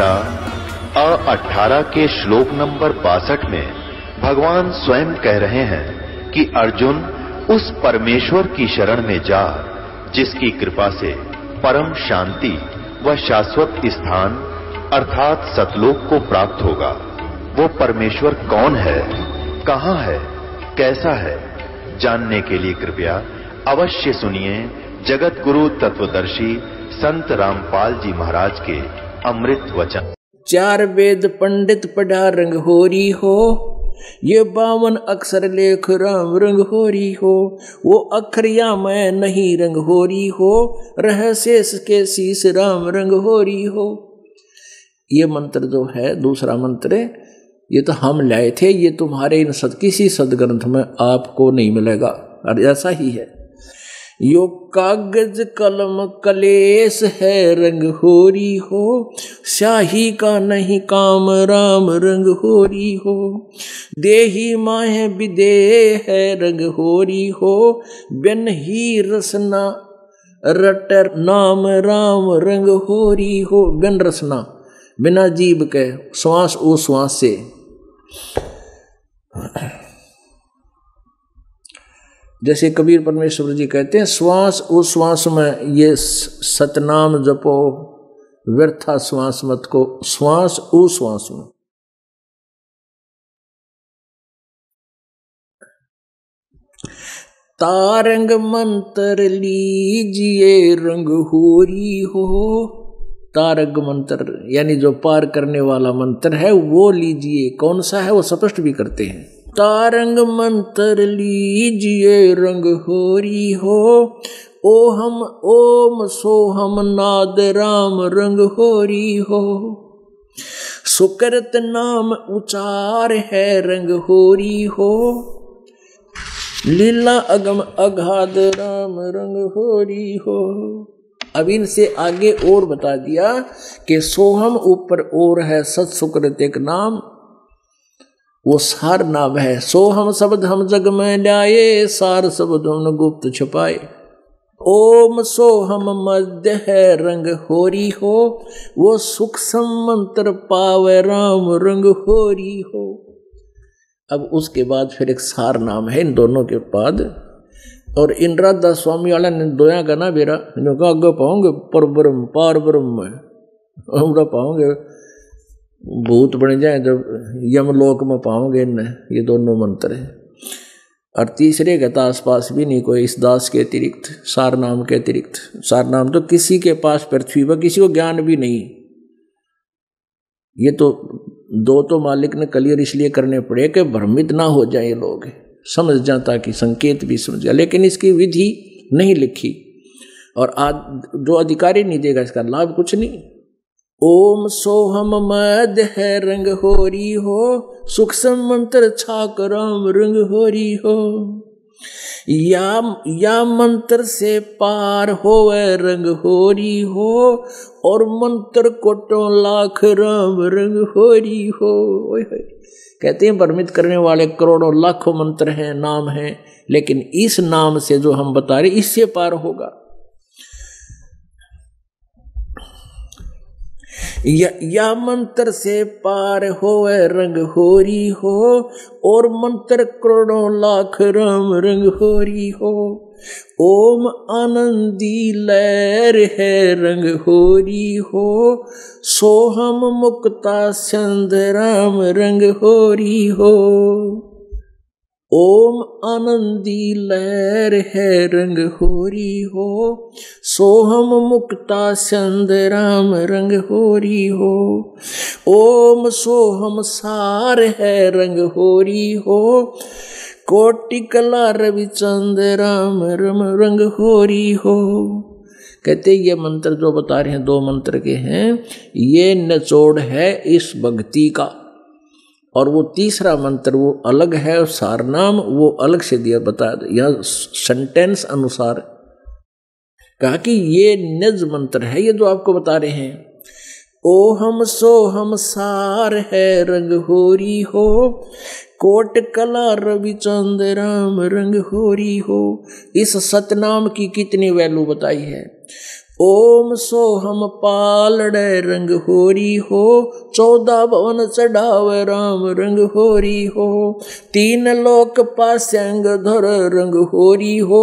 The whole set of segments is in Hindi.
गीता 18 के श्लोक नंबर 62 में भगवान स्वयं कह रहे हैं कि अर्जुन उस परमेश्वर की शरण में जा जिसकी कृपा से परम शांति व शाश्वत स्थान अर्थात सतलोक को प्राप्त होगा। वो परमेश्वर कौन है, कहां है, कैसा है, जानने के लिए कृपया अवश्य सुनिए जगत गुरु तत्वदर्शी संत रामपाल जी महाराज के अमृत वचन। 4 वेद पंडित पढ़ा रंग होरी हो, ये 52 अक्षर लेख राम रंग होरी हो। वो अक्षर या मैं नहीं रंग होरी हो, रह शेष के शीश राम रंग होरी हो। ये मंत्र जो है दूसरा मंत्र, ये तो हम लाए थे, ये तुम्हारे इन किसी सदग्रंथ में आपको नहीं मिलेगा। और ऐसा ही है, यो कागज कलम कलेश है रंग होरी हो, स्याही का नहीं काम राम रंग होरी हो। देही माहे विदेह है रंग होरी हो, बिन ही रसना रटर नाम राम रंग होरी हो। बिन रसना, बिना जीव के, श्वास ओ श्वास से। जैसे कबीर परमेश्वर जी कहते हैं, श्वास उस श्वास में ये सतनाम जपो, व्यर्था श्वास मत को, श्वास उस श्वास में। तारंग मंत्र लीजिए रंग होरी हो। तारंग मंत्र यानी जो पार करने वाला मंत्र है वो लीजिए। कौन सा है वो स्पष्ट भी करते हैं। तारंग मंत्र लीजिए रंग होरी हो, ओहम ओम सोहम नाद राम रंग होरी हो। सुकृत नाम उचार है रंग होरी हो, लीला अगम अगाध राम रंग होरी हो। अब इनसे आगे और बता दिया कि सोहम ऊपर और है, सत सुकृत एक नाम, वो सार नाम है। सोहम शब्द हम जग में लाए, सार शब्द हम गुप्त छुपाए। ओम सोहम मध्य है रंग होरी हो, वो सूक्ष्म मंत्र पावे राम रंग होरी हो। अब उसके बाद फिर एक सार नाम है इन दोनों के बाद। और इन राधा स्वामी वाला ने दोया का ना बेरा इन्होंने आगे पाओगे पर ब्रह्म पार ब्रह्म हम पाओगे, भूत बन जाए जब यमलोक में पाओगे इन्हें। ये दोनों मंत्र है। और तीसरे का तो आसपास भी नहीं कोई इस दास के अतिरिक्त, सार नाम के अतिरिक्त। सार नाम तो किसी के पास पृथ्वी पर किसी को ज्ञान भी नहीं। ये तो दो तो मालिक ने क्लियर इसलिए करने पड़े कि भ्रमित ना हो जाए लोग, समझ जाता कि संकेत भी समझ जाए, लेकिन इसकी विधि नहीं लिखी और आज जो अधिकारी नहीं देगा इसका लाभ कुछ नहीं। ओम सोहम मद है रंग होरी हो, सूक्ष्म मंत्र छाक राम रंग होरी हो। या मंत्र से पार होवे रंग होरी हो, और मंत्र कोटों लाख राम रंग होरी हो। कहते हैं भ्रमित करने वाले करोड़ों लाखों मंत्र हैं, नाम हैं, लेकिन इस नाम से जो हम बता रहे इससे पार होगा। या मंत्र से पार होवे रंग होरी हो, और मंत्र करोड़ों लाख राम रंग होरी हो। ओम आनंदी लहर है रंग होरी हो, सोहम मुक्ता चंद राम रंग होरी हो। ओम आनंदी लहर है रंग होरी हो, सोहम मुक्ता चंद राम रंग होरी हो। ओम सोहम सार है रंग होरी हो, कोटि कला रविचंद राम रम रंग होरी हो। कहते ये मंत्र जो बता रहे हैं दो मंत्र के हैं, ये निचोड़ है इस भक्ति का। और वो तीसरा मंत्र वो अलग है, और सारनाम वो अलग से दिया बता यह सेंटेंस अनुसार कहा कि ये निज मंत्र है ये जो आपको बता रहे हैं। ओहम सोहम सार है रंग होरी हो, कोट कला रविचंद राम रंग होरी हो। इस सतनाम की कितनी वैल्यू बताई है। ओम सोहम पालड़े रंग होरी हो, 14 भवन चढ़ावे राम रंग होरी हो, 3 लोक पास्यंग धर रंग होरी हो,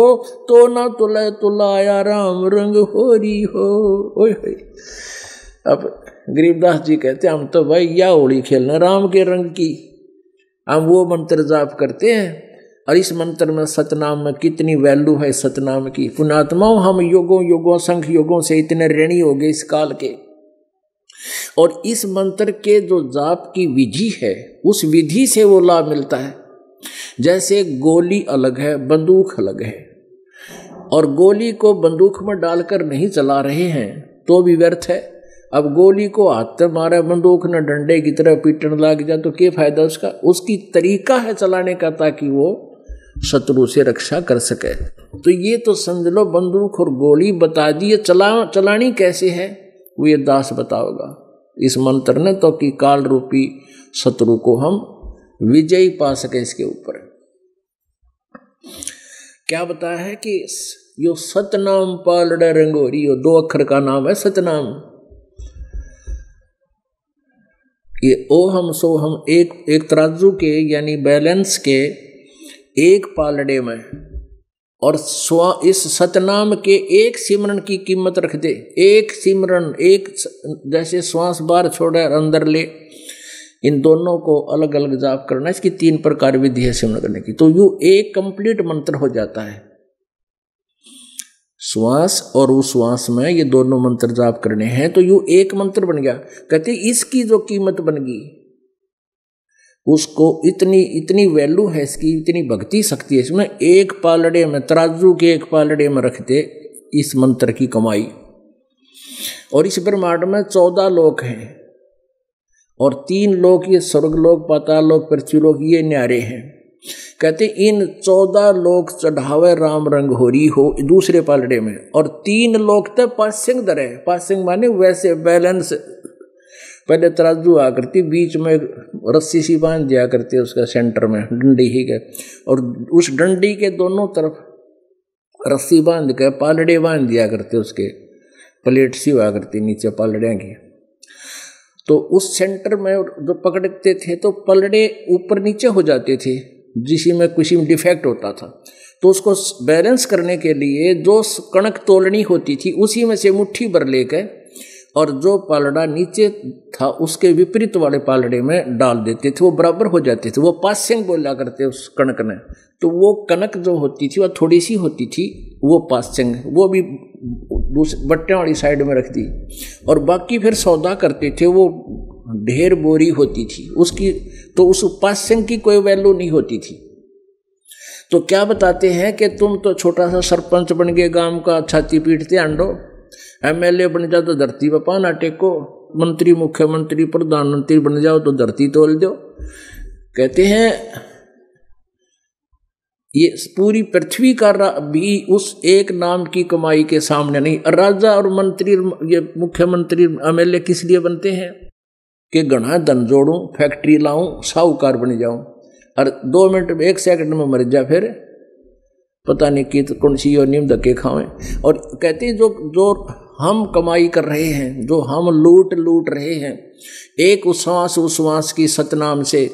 तो ना तुले तुलाया राम रंग होरी हो। ओए अब गरीबदास जी कहते हम तो भाई या होली खेलना राम के रंग की, हम वो मंत्र जाप करते हैं। और इस मंत्र में सतनाम में कितनी वैल्यू है सतनाम की। पुण्यात्माओं, हम युगों युगों संख्य युगों से इतने ऋणी हो गए इस काल के, और इस मंत्र के जो जाप की विधि है उस विधि से वो लाभ मिलता है। जैसे गोली अलग है, बंदूक अलग है, और गोली को बंदूक में डालकर नहीं चला रहे हैं तो भी व्यर्थ है। अब गोली को हाथ से मारे, बंदूक न डंडे की तरह पीटने लग जाए तो क्या फायदा उसका। उसकी तरीका है चलाने का ताकि वो शत्रु से रक्षा कर सके। तो ये तो समझ लो बंदूक और गोली बता दी, चलानी कैसे है वो ये दास बताओगा इस मंत्र ने, तो कि काल रूपी शत्रु को हम विजयी पा सके। इसके ऊपर क्या बताया है कि यो सतनाम पालड़ा रंगोरी, यो 2 अक्षर का नाम है सतनाम। ये ओहम सोहम एक तराजू के यानी बैलेंस के एक पालड़े में, और इस सतनाम के एक सिमरन की कीमत रख दे। एक सिमरन, एक जैसे श्वास बाहर छोड़े और अंदर ले, इन दोनों को अलग अलग जाप करना। इसकी 3 प्रकार विधि है सिमरन करने की। तो यू एक कंप्लीट मंत्र हो जाता है। श्वास और उस श्वास में ये दोनों मंत्र जाप करने हैं तो यू एक मंत्र बन गया। कहते इसकी जो कीमत बन गई उसको इतनी वैल्यू है इसकी, इतनी भक्ति शक्ति है इसमें। एक पालड़े में, तराजू के एक पालड़े में रख दे इस मंत्र की कमाई। और इस ब्रह्मांड में 14 लोक हैं, और 3 लोक ये स्वर्गलोक, पाताल लोक, पृथ्वीलोक ये न्यारे हैं। कहते इन 14 लोक चढ़ावे राम रंग होरी हो दूसरे पालड़े में, और 3 लोक तक पासिंग दर है। पासिंग माने वैसे बैलेंस, पहले तराजू आ करती, बीच में रस्सी सी बांध दिया करती उसका सेंटर में डंडी ही के, और उस डंडी के दोनों तरफ रस्सी बांध के पालड़े बांध दिया करते, उसके प्लेट सी हुआ करती नीचे पालड़ियाँ की। तो उस सेंटर में जो पकड़ते थे तो पलड़े ऊपर नीचे हो जाते थे जिसमें कुछ डिफेक्ट होता था। तो उसको बैलेंस करने के लिए जो कणक तोलनी होती थी उसी में से मुट्ठी भर लेकर, और जो पालड़ा नीचे था उसके विपरीत वाले पालड़े में डाल देते थे, वो बराबर हो जाते थे। वो पासिंग बोला करते उस कणक ने। तो वो कणक जो होती थी वह थोड़ी सी होती थी, वो पासिंग, वो भी बट्टे वाली साइड में रख दी। और बाकी फिर सौदा करते थे, वो ढेर बोरी होती थी उसकी, तो उस पासिंग की कोई वैल्यू नहीं होती थी। तो क्या बताते हैं कि तुम तो छोटा सा सरपंच बन गए गांव का, छाती पीटते अंडो, MLA बन जाओ तो धरती पर पाना टेको, मंत्री मुख्यमंत्री प्रधानमंत्री बन जाओ तो धरती तोल दो। कहते हैं ये पूरी पृथ्वी का भी उस एक नाम की कमाई के सामने नहीं। राजा और मंत्री, ये मुख्यमंत्री MLA किस लिए बनते हैं कि घना धन जोड़ूं, फैक्ट्री लाऊं, साहूकार बन जाऊं, और 2 मिनट में 1 सेकंड में मर जा, फिर पता नहीं कि कौन सी योनि में धक्के खावें। और कहते हैं जो हम कमाई कर रहे हैं, जो हम लूट रहे हैं, एक उश्वास की सतनाम से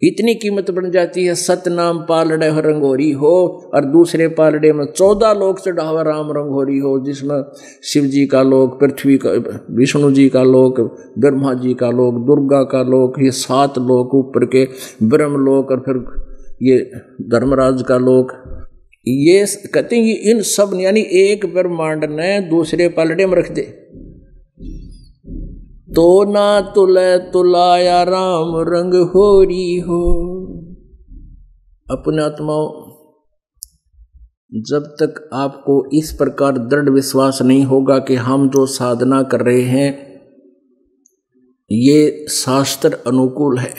इतनी कीमत बन जाती है। सतनाम पालड़े रंगोरी हो, और दूसरे पालड़े में 14 लोक चढ़ावा राम रंगोरी हो, जिसमें शिव जी का लोक, पृथ्वी का, विष्णु जी का लोक, ब्रह्मा जी का लोक, दुर्गा का लोक, ये 7 लोक ऊपर के ब्रह्म लोक, और फिर ये धर्मराज का लोक। ये कहते हैं इन सब यानी एक ब्रह्मांड ने दूसरे पालड़े में रख दे। तो ना तुले तुलाया राम रंग होरी हो। अपने आत्माओं, जब तक आपको इस प्रकार दृढ़ विश्वास नहीं होगा कि हम जो साधना कर रहे हैं ये शास्त्र अनुकूल है,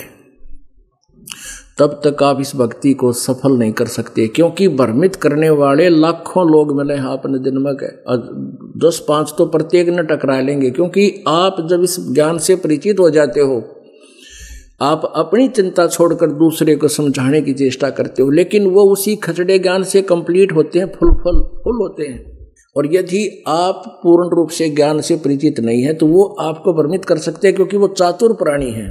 तब तक आप इस भक्ति को सफल नहीं कर सकते। क्योंकि भ्रमित करने वाले लाखों लोग मिले हैं आपने दिन में, 10-5 तो प्रत्येक न टकरा लेंगे। क्योंकि आप जब इस ज्ञान से परिचित हो जाते हो, आप अपनी चिंता छोड़कर दूसरे को समझाने की चेष्टा करते हो, लेकिन वो उसी खचड़े ज्ञान से कंप्लीट होते हैं, फुल होते हैं। और यदि आप पूर्ण रूप से ज्ञान से परिचित नहीं है तो वो आपको भ्रमित कर सकते हैं, क्योंकि वो चातुर प्राणी हैं।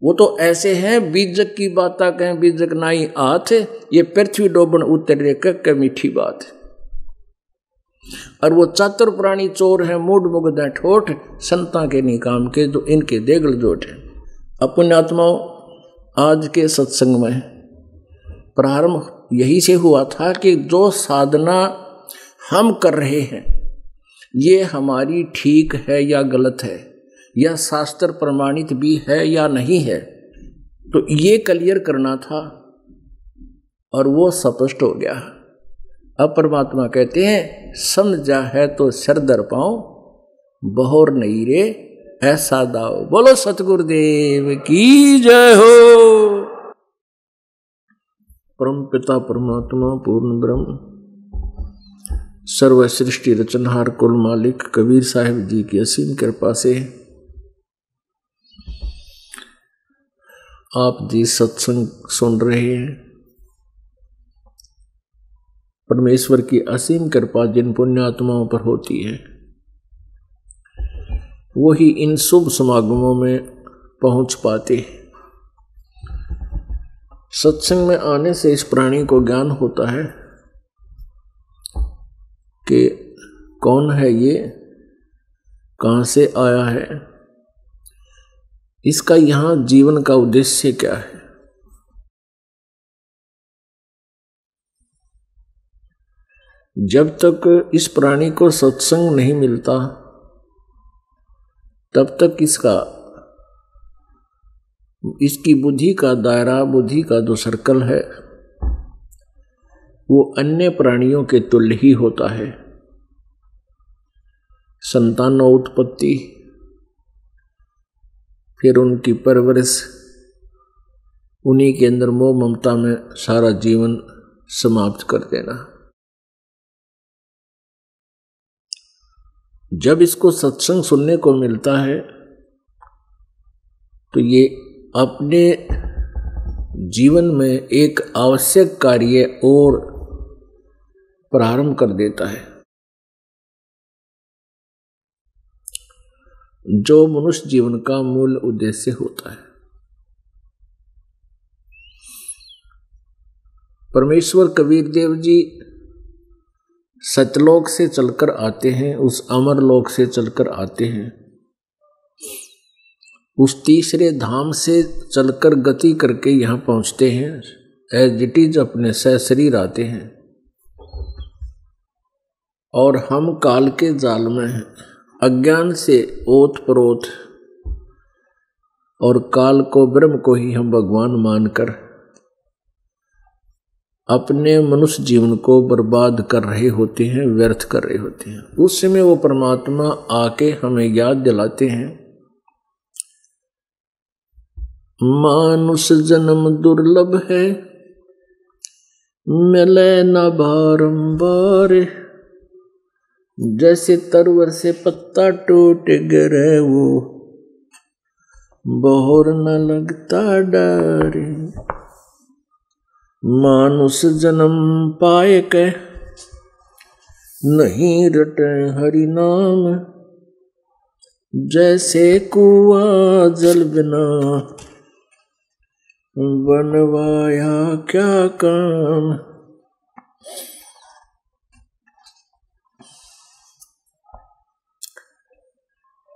वो तो ऐसे हैं, बीजक की बाता कहें बीजक नाई आथ, ये पृथ्वी डोबन उतरे के मीठी बात। और वो चातुर प्राणी चोर है, मूड मुगदा ठोठ, संता के नहीं काम के, जो इनके देगल जोट है। पुण्यात्माओं, आज के सत्संग में प्रारंभ यही से हुआ था कि जो साधना हम कर रहे हैं ये हमारी ठीक है या गलत है, या शास्त्र प्रमाणित भी है या नहीं है, तो ये क्लियर करना था और वो स्पष्ट हो गया। अब परमात्मा कहते हैं समझा है तो सर दर पाओ, बहोर नहीं रे ऐसा दाओ। बोलो सतगुरुदेव की जय हो। परम पिता परमात्मा पूर्ण ब्रह्म सर्व सृष्टि रचनहार कुल मालिक कबीर साहिब जी की असीम कृपा से आप जी सत्संग सुन रहे हैं। परमेश्वर की असीम कृपा जिन पुण्यात्माओं पर होती है वो ही इन शुभ समागमों में पहुंच पाते हैं। सत्संग में आने से इस प्राणी को ज्ञान होता है कि कौन है ये, कहाँ से आया है, इसका यहाँ जीवन का उद्देश्य क्या है। जब तक इस प्राणी को सत्संग नहीं मिलता तब तक इसकी बुद्धि का दायरा, बुद्धि का जो सर्कल है वो अन्य प्राणियों के तुल्य ही होता है। संतानोत्पत्ति, फिर उनकी परवरिश, उन्हीं के अंदर मोह ममता में सारा जीवन समाप्त कर देना। जब इसको सत्संग सुनने को मिलता है तो ये अपने जीवन में एक आवश्यक कार्य और प्रारंभ कर देता है, जो मनुष्य जीवन का मूल उद्देश्य होता है। परमेश्वर कबीर देव जी सतलोक से चलकर आते हैं, उस अमर लोक से चलकर आते हैं, उस तीसरे धाम से चलकर गति करके यहाँ पहुँचते हैं। एज इट इज अपने सशरीर आते हैं और हम काल के जाल में हैं, अज्ञान से ओत प्रोत, और काल को ब्रह्म को ही हम भगवान मानकर अपने मनुष्य जीवन को बर्बाद कर रहे होते हैं, व्यर्थ कर रहे होते हैं। उस समय वो परमात्मा आके हमें याद दिलाते हैं, मानुष जन्म दुर्लभ है, मिले न बारंबार, जैसे तरवर से पत्ता टूट गिरे वो बहोर न लगता डर। मानुष जन्म पाए के नहीं रटे हरि नाम, जैसे कुआं जल बिना बनवाया क्या काम।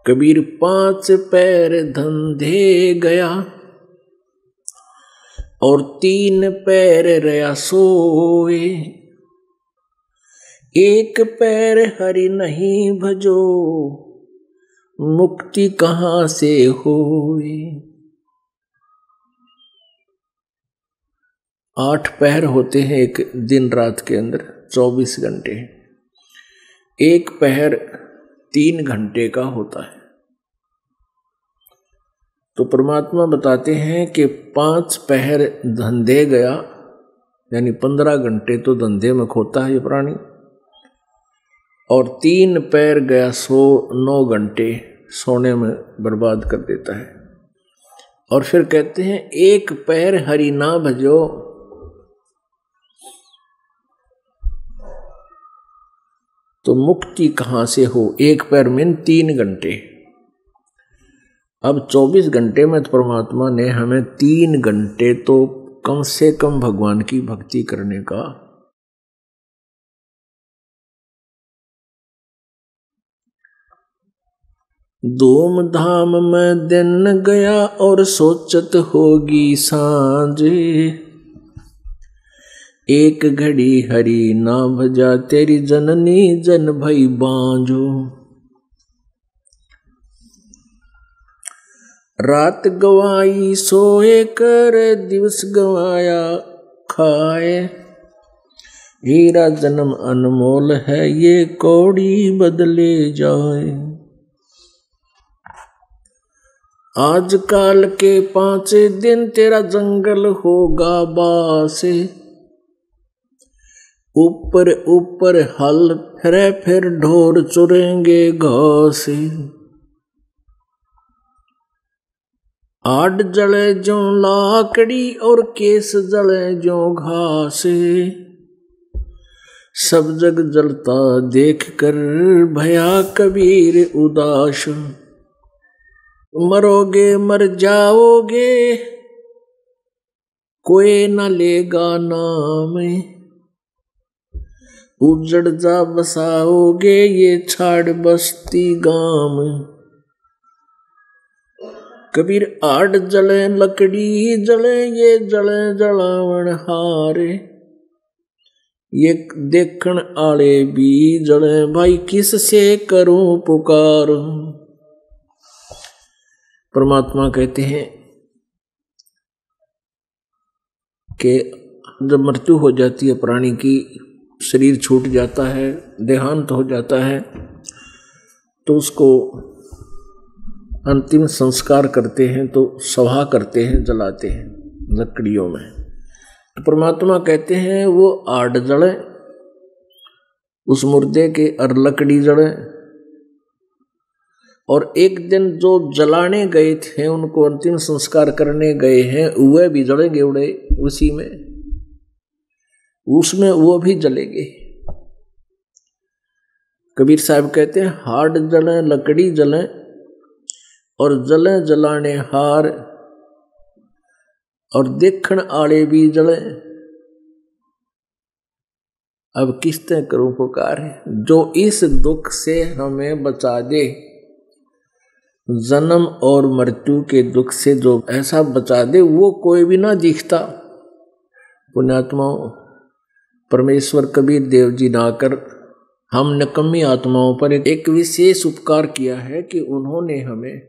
कबीर 5 पैर धंधे गया और 3 पैर रया सोए, एक पैर हरि नहीं भजो, मुक्ति कहाँ से होए। 8 पैर होते हैं एक दिन रात के अंदर, 24 घंटे। एक पैर 3 घंटे का होता है। तो परमात्मा बताते हैं कि 5 पहर धंधे गया, यानी 15 घंटे तो धंधे में खोता है ये प्राणी, और 3 पैर गया 9 घंटे सोने में बर्बाद कर देता है। और फिर कहते हैं एक पैर हरि ना भजो, तो तो मुक्ति कहाँ से हो? एक पैर में 3 घंटे। अब 24 घंटे में तो परमात्मा ने हमें 3 घंटे तो कम से कम भगवान की भक्ति करने का धूम धाम में दिन गया और सोचत होगी सांझ, एक घड़ी हरी ना भजा तेरी जननी जन भई बांझो। रात गवाई सोए कर दिवस गवाया खाए, हीरा जन्म अनमोल है ये कौड़ी बदले जाए। आज काल के 5 दिन तेरा जंगल होगा बासे, ऊपर ऊपर हल फिरे फिर ढोर चुरेंगे घास। आड़ जले जो लाकड़ी और केस जले जो घास, सब जग जलता देख कर भया कबीर उदास। मरोगे मर जाओगे कोई न लेगा नाम, उजड़ जा बसाओगे ये छाड़ बस्ती गाम। कबीर आड़ जले लकड़ी जले ये जले जलावन हारे, ये देखण आले भी जले भाई किस से करूं पुकार। परमात्मा कहते हैं कि जब मृत्यु हो जाती है प्राणी की, शरीर छूट जाता है, देहांत हो जाता है, तो उसको अंतिम संस्कार करते हैं, तो सभा करते हैं, जलाते हैं लकड़ियों में। तो परमात्मा कहते हैं वो आड़ जले उस मुर्दे के और लकड़ी जले, और एक दिन जो जलाने गए थे उनको अंतिम संस्कार करने गए हैं वह भी जलेंगे उड़े उसी में, उसमें वो भी जलेंगे। कबीर साहब कहते हैं हाड़ जले लकड़ी जले और जले जलाने हार, और देखण आले भी जले। अब किस तरह करूं पुकार है, जो इस दुख से हमें बचा दे, जन्म और मृत्यु के दुख से जो ऐसा बचा दे, वो कोई भी ना दिखता। पुण्यात्माओं, परमेश्वर कबीर देव जी ना कर हम निकम्मी आत्माओं पर एक विशेष उपकार किया है कि उन्होंने हमें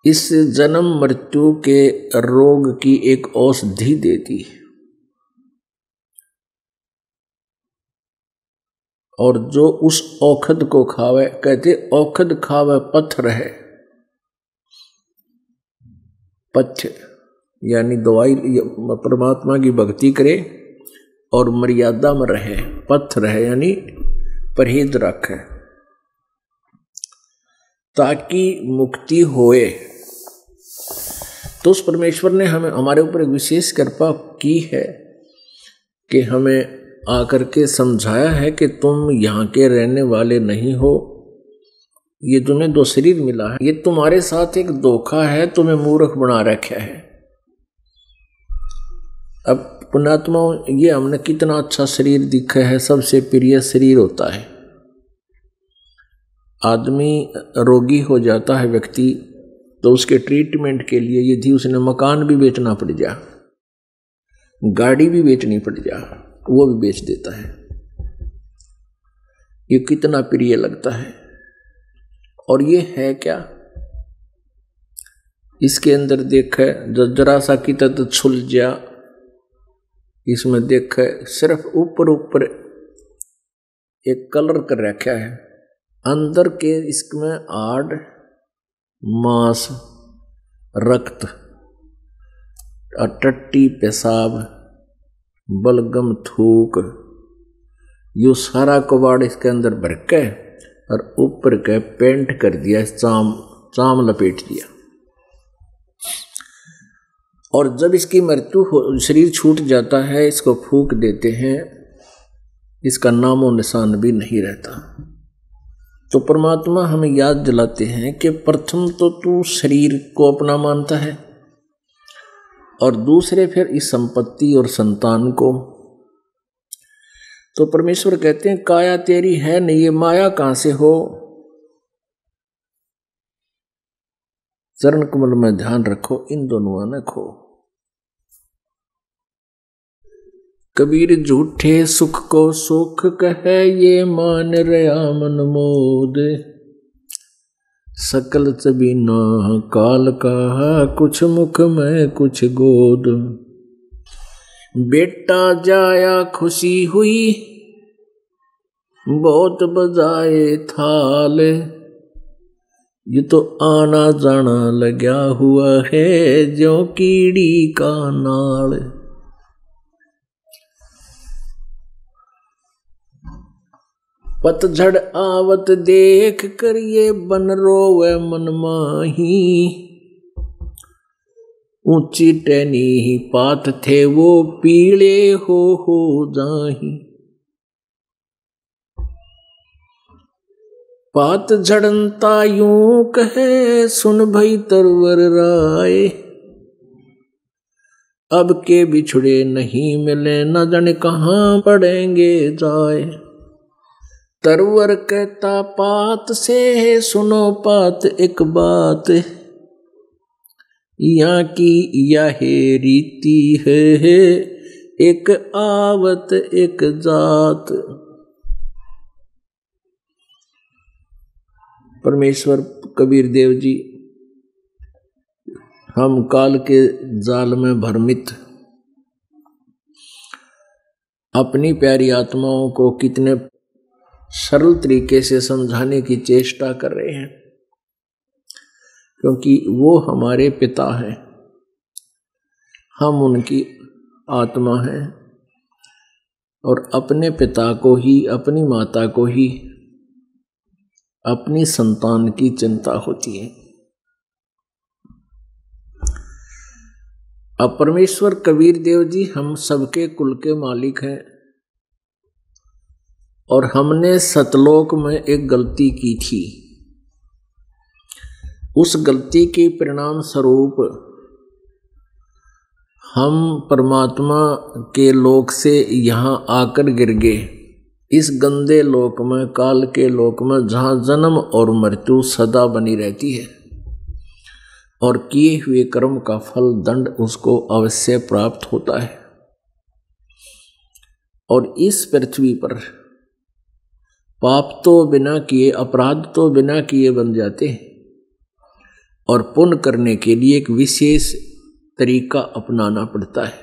इस जन्म मृत्यु के रोग की एक औषधि दे दी, और जो उस औषध को खावे, कहते औषध खावे पत्थर है, पथ्य यानी दवाई, परमात्मा की भक्ति करे और मर्यादा में रहे, पथ रहे यानी परहेज रखे, ताकि मुक्ति होए। तो उस परमेश्वर ने हमें हमारे ऊपर एक विशेष कृपा की है कि हमें आकर के समझाया है कि तुम यहाँ के रहने वाले नहीं हो, ये तुम्हें 2 शरीर मिला है, ये तुम्हारे साथ एक धोखा है, तुम्हें मूर्ख बना रखा है। अब पुण्यात्मा, ये हमने कितना अच्छा शरीर दिखा है, सबसे प्रिय शरीर होता है। आदमी रोगी हो जाता है व्यक्ति, तो उसके ट्रीटमेंट के लिए यदि उसने मकान भी बेचना पड़ जा, गाड़ी भी बेचनी पड़ जा, वो भी बेच देता है। ये कितना प्रिय लगता है। और ये है क्या, इसके अंदर देखे जरा सा की तत छुल जा, इसमें देखे सिर्फ ऊपर ऊपर एक कलर कर रखा है, अंदर के इसमें आड़ मांस रक्त और टट्टी पेशाब बलगम थूक, यो सारा कबाड़ इसके अंदर भर के और ऊपर के पेंट कर दिया, चाम लपेट दिया। और जब इसकी मृत्यु हो, शरीर छूट जाता है, इसको फूंक देते हैं, इसका नामो निशान भी नहीं रहता। तो परमात्मा हमें याद दिलाते हैं कि प्रथम तो तू शरीर को अपना मानता है और दूसरे फिर इस संपत्ति और संतान को। तो परमेश्वर कहते हैं काया तेरी है नहीं, ये माया कहां से हो। चरण कमल में ध्यान रखो, इन दोनों न खो। कबीर झूठे सुख को सुख कहे, ये मान रया मन मोद। सकल चबीना काल कहा, कुछ मुख में कुछ गोद। बेटा जाया खुशी हुई, बहुत बजाए थाल। ये तो आना जाना लगा हुआ है, ज्यों कीड़ी का नाल। पतझड़ आवत देख कर ये बन रोवे मन माही। ऊंची टहनी ही पात थे वो, पीले हो जाही। पात झड़नता यूं कहे, सुन भई तरवर राय। अब के बिछड़े नहीं मिले, न जाने कहाँ पड़ेंगे जाए। तरवर कहता पात से, सुनो पात एक बात। यहाँ की यह रीति है, एक आवत एक जात। परमेश्वर कबीर देव जी, हम काल के जाल में भ्रमित अपनी प्यारी आत्माओं को कितने सरल तरीके से समझाने की चेष्टा कर रहे हैं, क्योंकि वो हमारे पिता हैं, हम उनकी आत्मा हैं और अपने पिता को ही, अपनी माता को ही अपनी संतान की चिंता होती है। अब परमेश्वर कबीर देव जी हम सबके कुल के मालिक हैं और हमने सतलोक में एक गलती की थी। उस गलती के परिणाम स्वरूप हम परमात्मा के लोक से यहाँ आकर गिर गए, इस गंदे लोक में, काल के लोक में, जहाँ जन्म और मृत्यु सदा बनी रहती है और किए हुए कर्म का फल दंड उसको अवश्य प्राप्त होता है। और इस पृथ्वी पर पाप तो बिना किए, अपराध तो बिना किए बन जाते हैं और पुण्य करने के लिए एक विशेष तरीका अपनाना पड़ता है।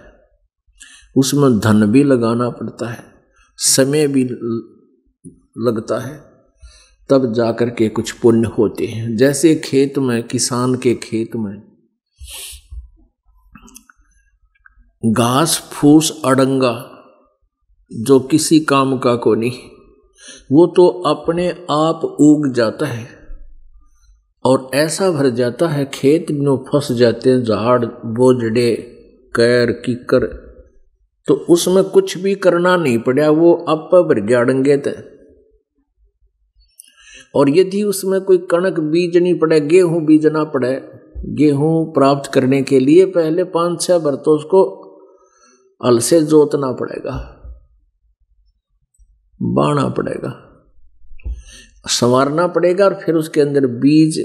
उसमें धन भी लगाना पड़ता है, समय भी लगता है, तब जाकर के कुछ पुण्य होते हैं। जैसे खेत में, किसान के खेत में घास फूस अड़ंगा जो किसी काम का को नहीं, वो तो अपने आप उग जाता है और ऐसा भर जाता है, खेत में फंस जाते हैं झाड़ बोझड़े कैर कीकर, तो उसमें कुछ भी करना नहीं पड़ा, वो आप भर गया अड़ंगे थे। और यदि उसमें कोई कणक बीजनी पड़े, गेहूं बीजना पड़े, गेहूं प्राप्त करने के लिए पहले 5-6 बरतों उसको हल से जोतना पड़ेगा, बाना पड़ेगा, संवारना पड़ेगा और फिर उसके अंदर बीज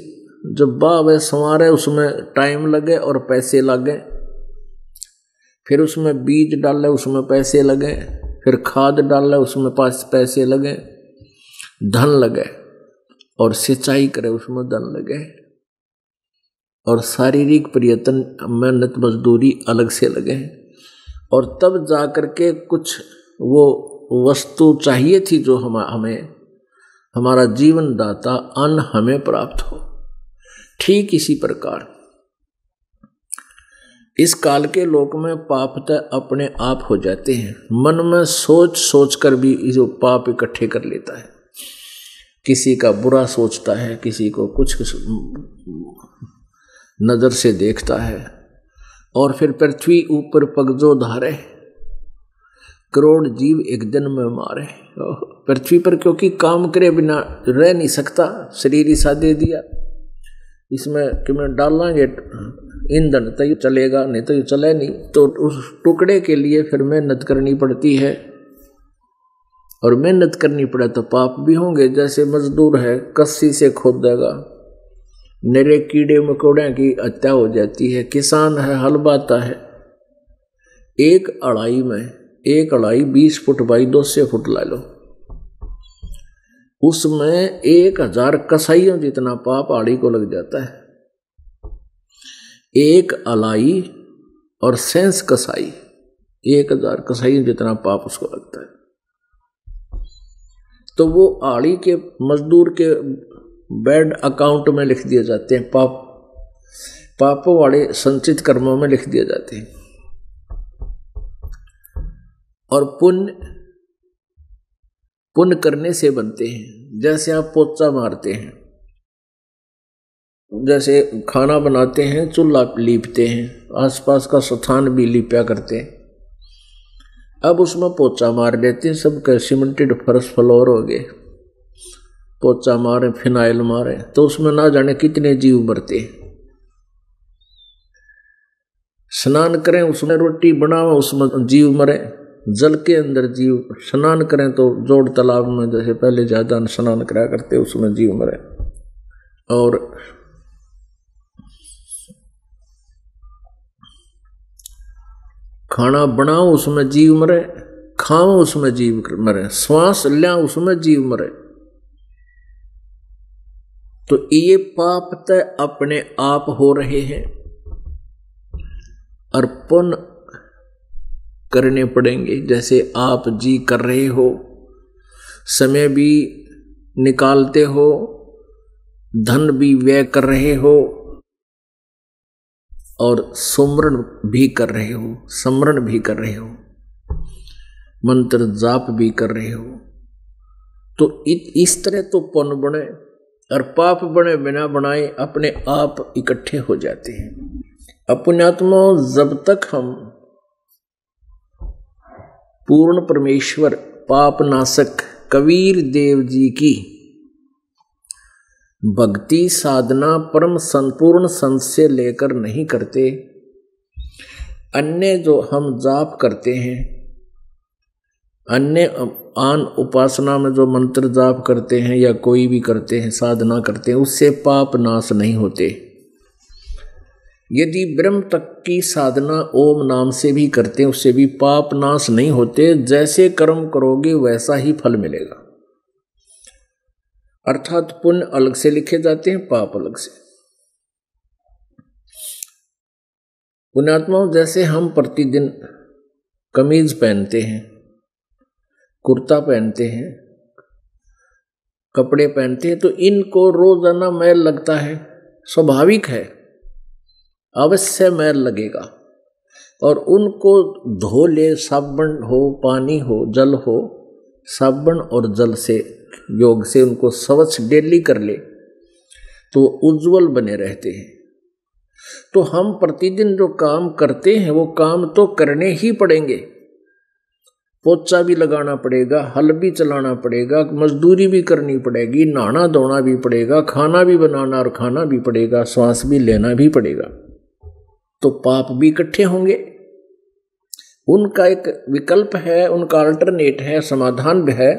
जब बावे संवारे उसमें टाइम लगे और पैसे लगे, फिर उसमें बीज डाले उसमें पैसे लगे, फिर खाद डाले उसमें पैसे लगे, धन लगे, और सिंचाई करे उसमें धन लगे, और शारीरिक प्रयत्न मेहनत मजदूरी अलग से लगे, और तब जाकर के कुछ वो वस्तु चाहिए थी जो हमें हमारा जीवन दाता अन्न हमें प्राप्त हो। ठीक इसी प्रकार इस काल के लोक में पाप तो अपने आप हो जाते हैं, मन में सोच सोच कर भी जो पाप इकट्ठे कर लेता है, किसी का बुरा सोचता है, किसी को कुछ नजर से देखता है, और फिर पृथ्वी ऊपर पगजो धारे, करोड़ जीव एक दिन में मारे पृथ्वी पर, क्योंकि काम करे बिना रह नहीं सकता, शरीर ही साथ दे दिया। इसमें कि मैं डालांगे ईंधन तो ये चलेगा, नहीं तो ये चले नहीं। तो उस टुकड़े के लिए फिर मेहनत करनी पड़ती है, और मेहनत करनी पड़े तो पाप भी होंगे। जैसे मजदूर है कस्सी से खोदेगा, निरे कीड़े मकोड़े की हत्या हो जाती है। किसान है हल बाता है, एक अड़ाई में, एक अड़ाई 20 फुट बाई 200 फुट ला लो, उसमें 1000 कसाइयों जितना पाप आड़ी को लग जाता है। एक अलाई और 100 कसाई, 1000 कसाइयों जितना पाप उसको लगता है। तो वो आड़ी के मजदूर के बैड अकाउंट में लिख दिए जाते हैं, पापों वाले संचित कर्मों में लिख दिए जाते हैं। और पुण्य करने से बनते हैं। जैसे आप पोचा मारते हैं, जैसे खाना बनाते हैं, चूल्हा लीपते हैं, आसपास का स्थान भी लीपया करते हैं। अब उसमें पोचा मार देते हैं, सब सीमेंटेड फर्श फ्लोर हो गए, पोचा मारे फिनाइल मारे, तो उसमें ना जाने कितने जीव मरते हैं। स्नान करें उसमें, रोटी बनाओ उसमें जीव मरे, जल के अंदर जीव, स्नान करें तो जोड़ तालाब में जैसे पहले ज्यादा स्नान करा करते उसमें जीव मरे, और खाना बनाओ उसमें जीव मरे, खाओ उसमें जीव मरे, श्वास लिया उसमें जीव मरे। तो ये पाप तय अपने आप हो रहे हैं, और पुण्य करने पड़ेंगे। जैसे आप जी कर रहे हो, समय भी निकालते हो, धन भी व्यय कर रहे हो, और सुमरण भी कर रहे हो, स्मरण भी कर रहे हो, मंत्र जाप भी कर रहे हो। तो इस तरह तो पुण्य बने, और पाप बने बिना बनाए अपने आप इकट्ठे हो जाते हैं। अपनात्मा जब तक हम पूर्ण परमेश्वर पाप नाशक कबीर देव जी की भक्ति साधना परम संपूर्ण संत से लेकर नहीं करते, अन्य जो हम जाप करते हैं, अन्य आन उपासना में जो मंत्र जाप करते हैं या कोई भी करते हैं, साधना करते हैं, उससे पाप नाश नहीं होते। यदि ब्रह्म तक की साधना ओम नाम से भी करते हैं, उससे भी पाप नाश नहीं होते। जैसे कर्म करोगे वैसा ही फल मिलेगा। अर्थात पुण्य अलग से लिखे जाते हैं, पाप अलग से। पुण्यात्माओं, जैसे हम प्रतिदिन कमीज पहनते हैं, कुर्ता पहनते हैं, कपड़े पहनते हैं, तो इनको रोजाना मैल लगता है, स्वाभाविक है, अवश्य मैल लगेगा। और उनको धो ले, साबुन हो, पानी हो, जल हो, साबुन और जल से योग से उनको स्वच्छ डेली कर ले तो उज्जवल बने रहते हैं। तो हम प्रतिदिन जो काम करते हैं वो काम तो करने ही पड़ेंगे। पोचा भी लगाना पड़ेगा, हल भी चलाना पड़ेगा, मजदूरी भी करनी पड़ेगी, नहाना धोना भी पड़ेगा, खाना भी बनाना और खाना भी पड़ेगा, श्वास भी लेना भी पड़ेगा। तो पाप भी इकट्ठे होंगे। उनका एक विकल्प है, उनका अल्टरनेट है, समाधान भी है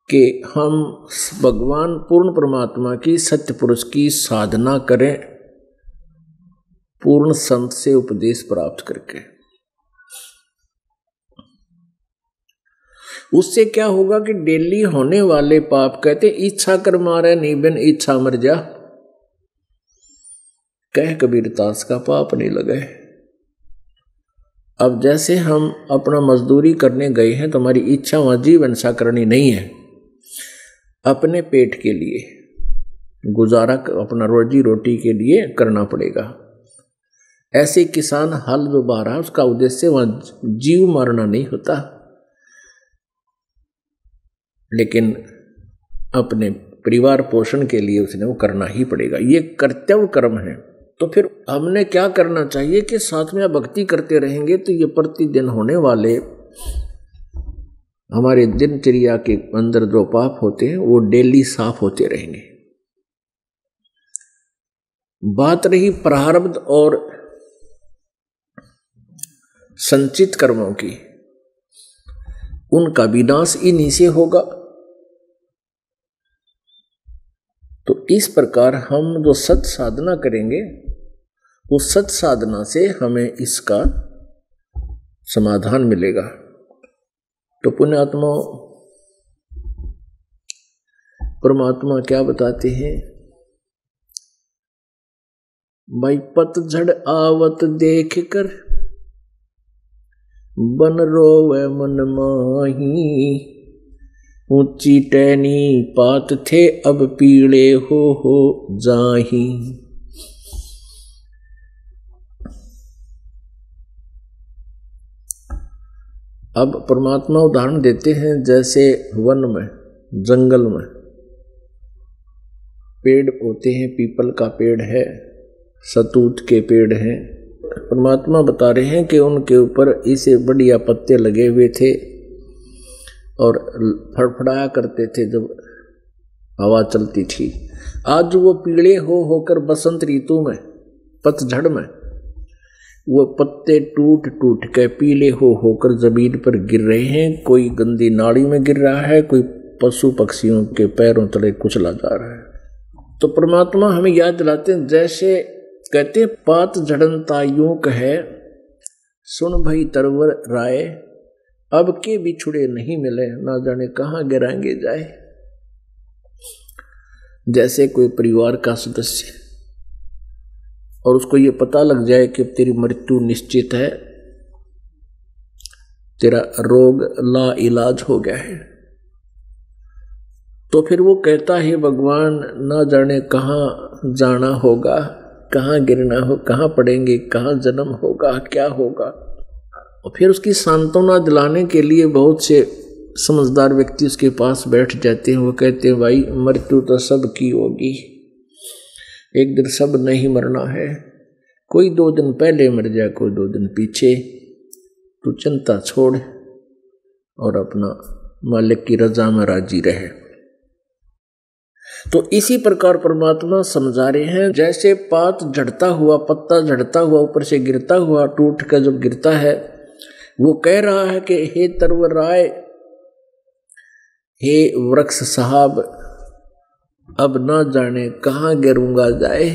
कि हम भगवान पूर्ण परमात्मा की, सत्य पुरुष की साधना करें, पूर्ण संत से उपदेश प्राप्त करके। उससे क्या होगा कि डेली होने वाले पाप, कहते इच्छा कर मारे नहीं बिन इच्छा मर जा, कह कबीर दास का पाप नहीं लगे। अब जैसे हम अपना मजदूरी करने गए हैं तो हमारी इच्छा वहां जीवन सा करनी नहीं है, अपने पेट के लिए गुजारा, अपना रोजी रोटी के लिए करना पड़ेगा। ऐसे किसान हल जो बा रहा है उसका उद्देश्य वहां जीव मारना नहीं होता, लेकिन अपने परिवार पोषण के लिए उसने वो करना ही पड़ेगा। ये कर्तव्य कर्म है। तो फिर हमने क्या करना चाहिए कि साथ में भक्ति करते रहेंगे तो ये प्रतिदिन होने वाले हमारे दिनचर्या के अंदर जो पाप होते हैं वो डेली साफ होते रहेंगे। बात रही प्रारब्ध और संचित कर्मों की, उनका विनाश इन्हीं से होगा। तो इस प्रकार हम जो सत साधना करेंगे उस सत साधना से हमें इसका समाधान मिलेगा। तो पुण्यात्मा परमात्मा क्या बताते हैं, भाई पतझड़ आवत देख कर बन रोवे मन माही, ऊंची टहनी पात थे अब पीले हो जाही। अब परमात्मा उदाहरण देते हैं, जैसे वन में जंगल में पेड़ होते हैं, पीपल का पेड़ है, सतूत के पेड़ हैं। परमात्मा बता रहे हैं कि उनके ऊपर इसे बढ़िया पत्ते लगे हुए थे और फड़फड़ाया करते थे जब हवा चलती थी। आज वो पीले होकर बसंत ऋतु में पतझड़ में वो पत्ते टूट टूट के पीले होकर जमीन पर गिर रहे हैं। कोई गंदी नाली में गिर रहा है, कोई पशु पक्षियों के पैरों तले कुचला जा रहा है। तो परमात्मा हमें याद दिलाते हैं, जैसे कहते हैं पात झड़नता यूं कहे, सुन भई तरवर राय, अब के बिछुड़े नहीं मिले, ना जाने कहाँ गिराएंगे जाए। जैसे कोई परिवार का सदस्य और उसको ये पता लग जाए कि तेरी मृत्यु निश्चित है, तेरा रोग ला इलाज हो गया है, तो फिर वो कहता है भगवान ना जाने कहाँ जाना होगा, कहाँ गिरना हो, कहाँ पड़ेंगे, कहाँ जन्म होगा, क्या होगा। और फिर उसकी सांत्वना दिलाने के लिए बहुत से समझदार व्यक्ति उसके पास बैठ जाते हैं। वो कहते हैं भाई मृत्यु तो सब की होगी, एक दिन सब नहीं मरना है, कोई 2 दिन पहले मर जाए, कोई 2 दिन पीछे, तू चिंता छोड़ और अपना मालिक की रजा में राजी रहे। तो इसी प्रकार परमात्मा समझा रहे हैं, जैसे पात झड़ता हुआ, पत्ता झड़ता हुआ ऊपर से गिरता हुआ टूट कर जब गिरता है, वो कह रहा है कि हे तरवर राय, हे वृक्ष साहब, अब ना जाने कहाँ गिरूंगा जाए।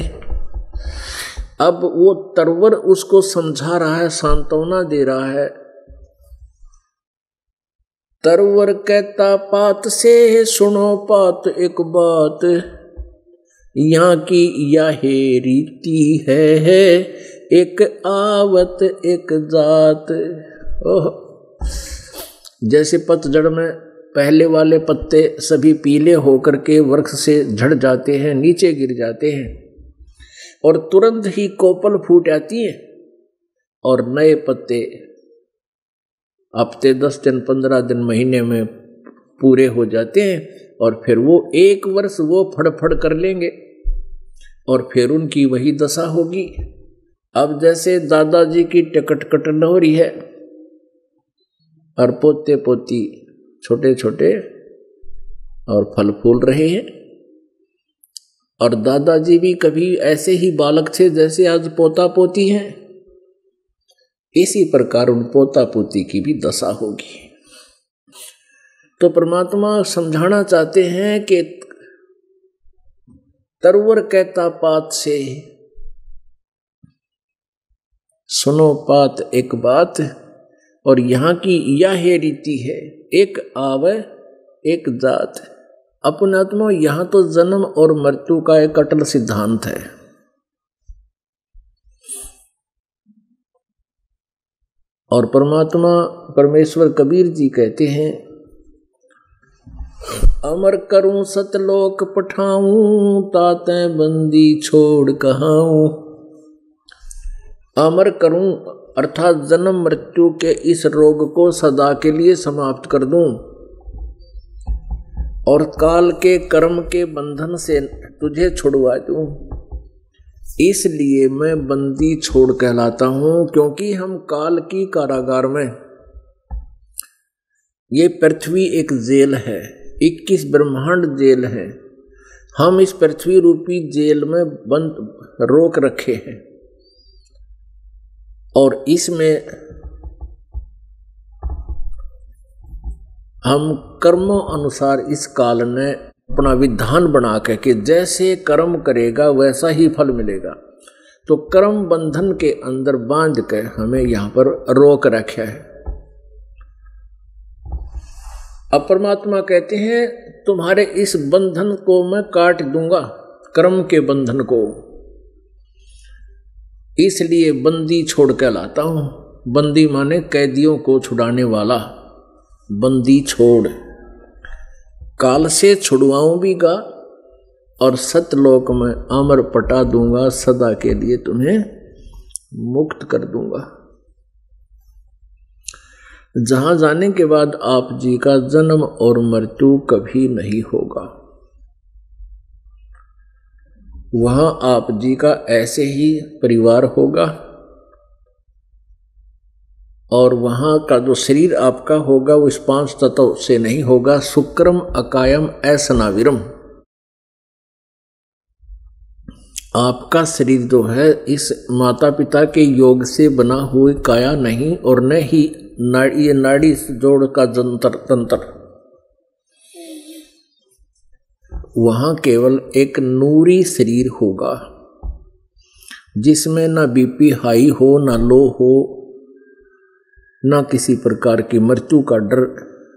अब वो तरवर उसको समझा रहा है, सांत्वना दे रहा है। तरवर कहता पात से, सुनो पात एक बात, यहाँ की यह रीति है, एक आवत एक जात। ओह, जैसे पतझड़ में पहले वाले पत्ते सभी पीले होकर के वृक्ष से झड़ जाते हैं, नीचे गिर जाते हैं और तुरंत ही कोपल फूट आती है और नए पत्ते हफ्ते 10 दिन 15 दिन महीने में पूरे हो जाते हैं और फिर वो 1 वर्ष वो फड़फड़ कर लेंगे और फिर उनकी वही दशा होगी। अब जैसे दादाजी की टिकट कटन हो रही है और पोते पोती छोटे छोटे और फल फूल रहे हैं, और दादाजी भी कभी ऐसे ही बालक थे जैसे आज पोता पोती हैं, इसी प्रकार उन पोता पोती की भी दशा होगी। तो परमात्मा समझाना चाहते हैं कि तरवर कहता पात से, सुनो पात एक बात, और यहाँ की यह रीति है, एक आवे एक जात। अपनात्मा यहाँ तो जन्म और मृत्यु का एक अटल सिद्धांत है। और परमात्मा परमेश्वर कबीर जी कहते हैं, अमर करूं सतलोक पठाऊं, ताते बंदी छोड़ कहाऊं। अमर करूं अर्थात जन्म मृत्यु के इस रोग को सदा के लिए समाप्त कर दूं और काल के कर्म के बंधन से तुझे छुड़वा दूं। इसलिए मैं बंदी छोड़ कहलाता हूं, क्योंकि हम काल की कारागार में, ये पृथ्वी एक जेल है, 21 ब्रह्मांड जेल है, हम इस पृथ्वी रूपी जेल में बंद रोक रखे हैं। और इसमें हम कर्मों अनुसार इस काल ने अपना विधान बना के जैसे कर्म करेगा वैसा ही फल मिलेगा, तो कर्म बंधन के अंदर बांध के हमें यहां पर रोक रखा है। अब परमात्मा कहते हैं तुम्हारे इस बंधन को मैं काट दूंगा, कर्म के बंधन को, इसलिए बंदी छोड़ के लाता हूं। बंदी माने कैदियों को छुड़ाने वाला, बंदी छोड़, काल से छुड़वाऊं भी गा और सतलोक में अमर पटा दूंगा, सदा के लिए तुम्हें मुक्त कर दूंगा, जहां जाने के बाद आप जी का जन्म और मृत्यु कभी नहीं होगा। वहां आप जी का ऐसे ही परिवार होगा और वहां का जो शरीर आपका होगा वो इस 5 तत्व से नहीं होगा। शुक्रम अकायम असनाविरम, आपका शरीर जो है इस माता पिता के योग से बना हुए काया नहीं, और न ही ये नाड़ी जोड़ का तंत्र, वहां केवल एक नूरी शरीर होगा जिसमें ना बीपी हाई हो, ना लो हो, ना किसी प्रकार की मृत्यु का डर,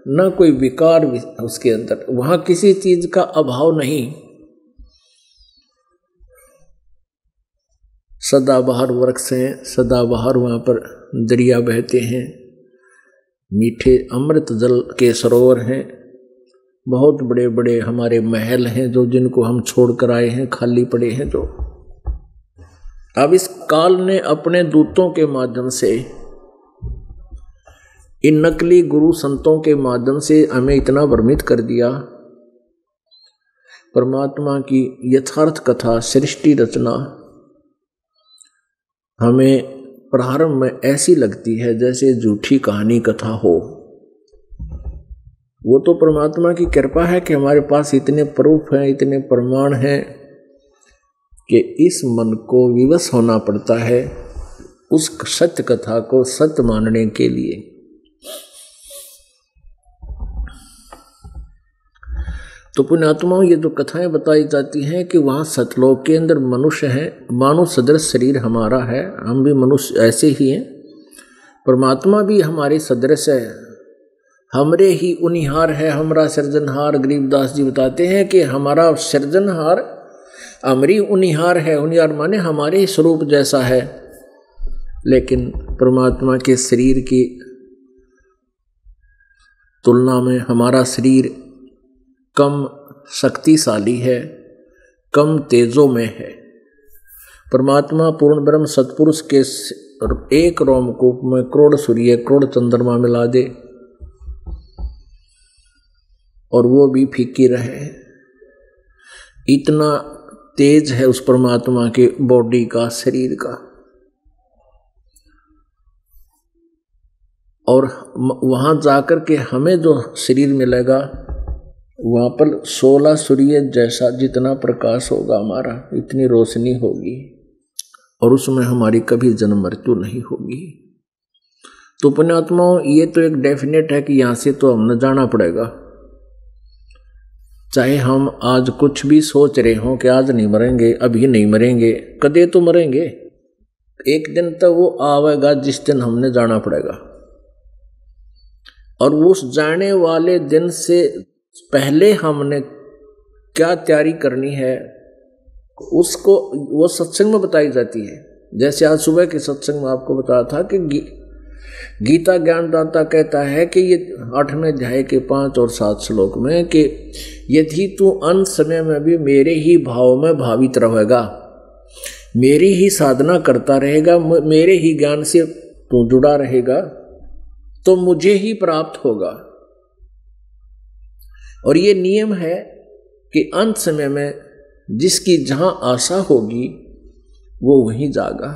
ना कोई विकार उसके अंदर, वहां किसी चीज का अभाव नहीं। सदाबहार वृक्ष हैं, सदाबहार वहां पर दरिया बहते हैं, मीठे अमृत जल के सरोवर हैं, बहुत बड़े बड़े हमारे महल हैं जो जिनको हम छोड़ कर आए हैं, खाली पड़े हैं जो। अब इस काल ने अपने दूतों के माध्यम से, इन नकली गुरु संतों के माध्यम से हमें इतना भ्रमित कर दिया। परमात्मा की यथार्थ कथा, सृष्टि रचना हमें प्रारंभ में ऐसी लगती है जैसे झूठी कहानी कथा हो। वो तो परमात्मा की कृपा है कि हमारे पास इतने प्रूफ हैं, इतने प्रमाण हैं कि इस मन को विवश होना पड़ता है उस सत्य कथा को सत्य मानने के लिए। तो पुण्यात्माओं, ये जो कथाएं बताई जाती हैं कि वहाँ सतलोक के अंदर मनुष्य हैं, मानव सदृश शरीर हमारा है, हम भी मनुष्य ऐसे ही हैं, परमात्मा भी हमारे सदृश है, हमरे ही उनिहार है, हमारा सृजनहार। गरीबदास जी बताते हैं कि हमारा सृजनहार हमारी उनिहार है, उनिहार माने हमारे ही स्वरूप जैसा है, लेकिन परमात्मा के शरीर की तुलना में हमारा शरीर कम शक्तिशाली है, कम तेजों में है। परमात्मा पूर्ण ब्रह्म सतपुरुष के एक रोमकूप में करोड़ सूर्य करोड़ चंद्रमा मिला दे और वो भी फीकी रहे, इतना तेज है उस परमात्मा के बॉडी का, शरीर का। और वहां जाकर के हमें जो शरीर मिलेगा वहां पर 16 सूर्य जैसा जितना प्रकाश होगा हमारा, इतनी रोशनी होगी, और उसमें हमारी कभी जन्म मृत्यु नहीं होगी। तो पुण्यात्माओं, ये तो एक डेफिनेट है कि यहां से तो हमने जाना पड़ेगा, चाहे हम आज कुछ भी सोच रहे हों कि आज नहीं मरेंगे, अभी नहीं मरेंगे, कदे तो मरेंगे। एक दिन तो वो आवेगा जिस दिन हमने जाना पड़ेगा, और उस जाने वाले दिन से पहले हमने क्या तैयारी करनी है उसको वो सत्संग में बताई जाती है। जैसे आज सुबह के सत्संग में आपको बताया था कि गीता ज्ञानदाता कहता है कि ये 8वें अध्याय के 5 और 7 श्लोक में कि यदि तू अंत समय में भी मेरे ही भाव में भावित रहेगा, मेरी ही साधना करता रहेगा, मेरे ही ज्ञान से तू जुड़ा रहेगा, तो मुझे ही प्राप्त होगा। और ये नियम है कि अंत समय में जिसकी जहां आशा होगी वो वहीं जागा।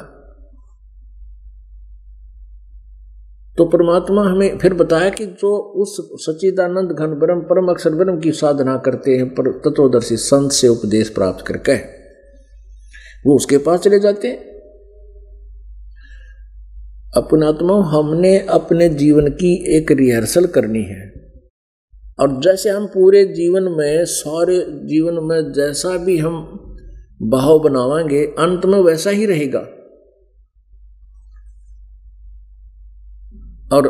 तो परमात्मा हमें फिर बताया कि जो उस सच्चिदानंद घन ब्रह्म परम अक्षर ब्रह्म की साधना करते हैं पर तत्वदर्शी संत से उपदेश प्राप्त करके वो उसके पास चले जाते हैं। अपनात्मा हमने अपने जीवन की एक रिहर्सल करनी है, और जैसे हम पूरे जीवन में सारे जीवन में जैसा भी हम भाव बनावांगे अंत में वैसा ही रहेगा। और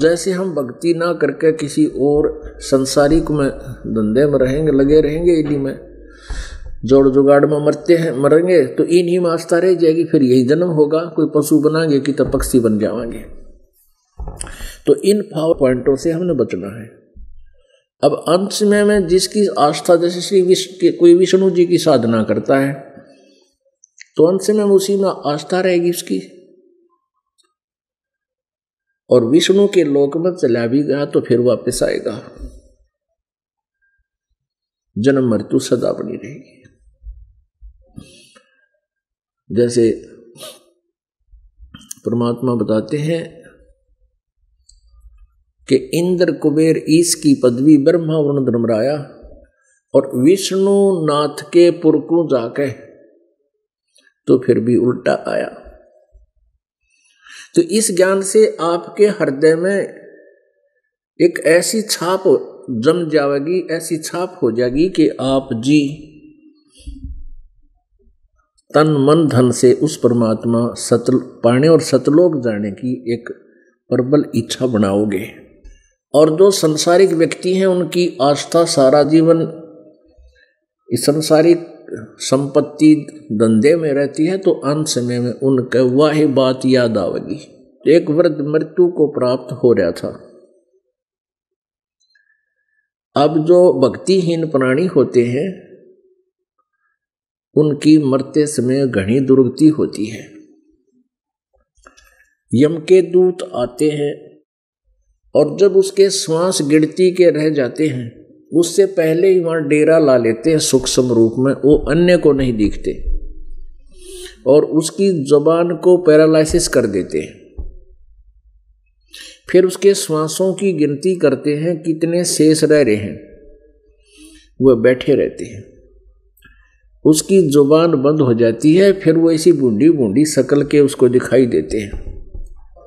जैसे हम भक्ति ना करके किसी और संसारिक में धंधे में रहेंगे, लगे रहेंगे, इन्हीं में जोड़ जुगाड़ में मरेंगे तो इन्हीं में आस्था रह जाएगी, फिर यही जन्म होगा। कोई पशु बनाएंगे कि तो पक्षी बन जाएंगे। तो इन पावर पॉइंटों से हमने बचना है। अब अंत में जिसकी आस्था, जैसे श्री कोई विष्णु जी की साधना करता है तो अंत में उसी में आस्था रहेगी उसकी, और विष्णु के लोक में चला भी गया तो फिर वापस आएगा। जन्म मृत्यु सदा बनी रहेगी। जैसे परमात्मा बताते हैं कि इंद्र कुबेर ईश की पदवी ब्रह्मा वरुण धर्मराया और विष्णु नाथ के पुरकू जाके तो फिर भी उल्टा आया। तो इस ज्ञान से आपके हृदय में एक ऐसी छाप जम जाएगी, ऐसी छाप हो जाएगी कि आप जी तन मन धन से उस परमात्मा पाने और सतलोक जाने की एक प्रबल इच्छा बनाओगे। और जो संसारिक व्यक्ति हैं उनकी आस्था सारा जीवन इस संसारिक संपत्ति धंधे में रहती है, तो अंत समय में उनके वही बात याद आवेगी। एक वृद्ध मृत्यु को प्राप्त हो रहा था। अब जो भक्तिहीन प्राणी होते हैं उनकी मरते समय घनी दुर्गति होती है। यम के दूत आते हैं और जब उसके श्वास गिनती के रह जाते हैं उससे पहले ही वहां डेरा ला लेते हैं सूक्ष्म रूप में, वो अन्य को नहीं दिखते और उसकी जुबान को पैरालाइसिस कर देते हैं। फिर उसके श्वासों की गिनती करते हैं कितने शेष रह रहे हैं, वह बैठे रहते हैं। उसकी जुबान बंद हो जाती है, फिर वो ऐसी बूंदी बूंदी शकल के उसको दिखाई देते हैं।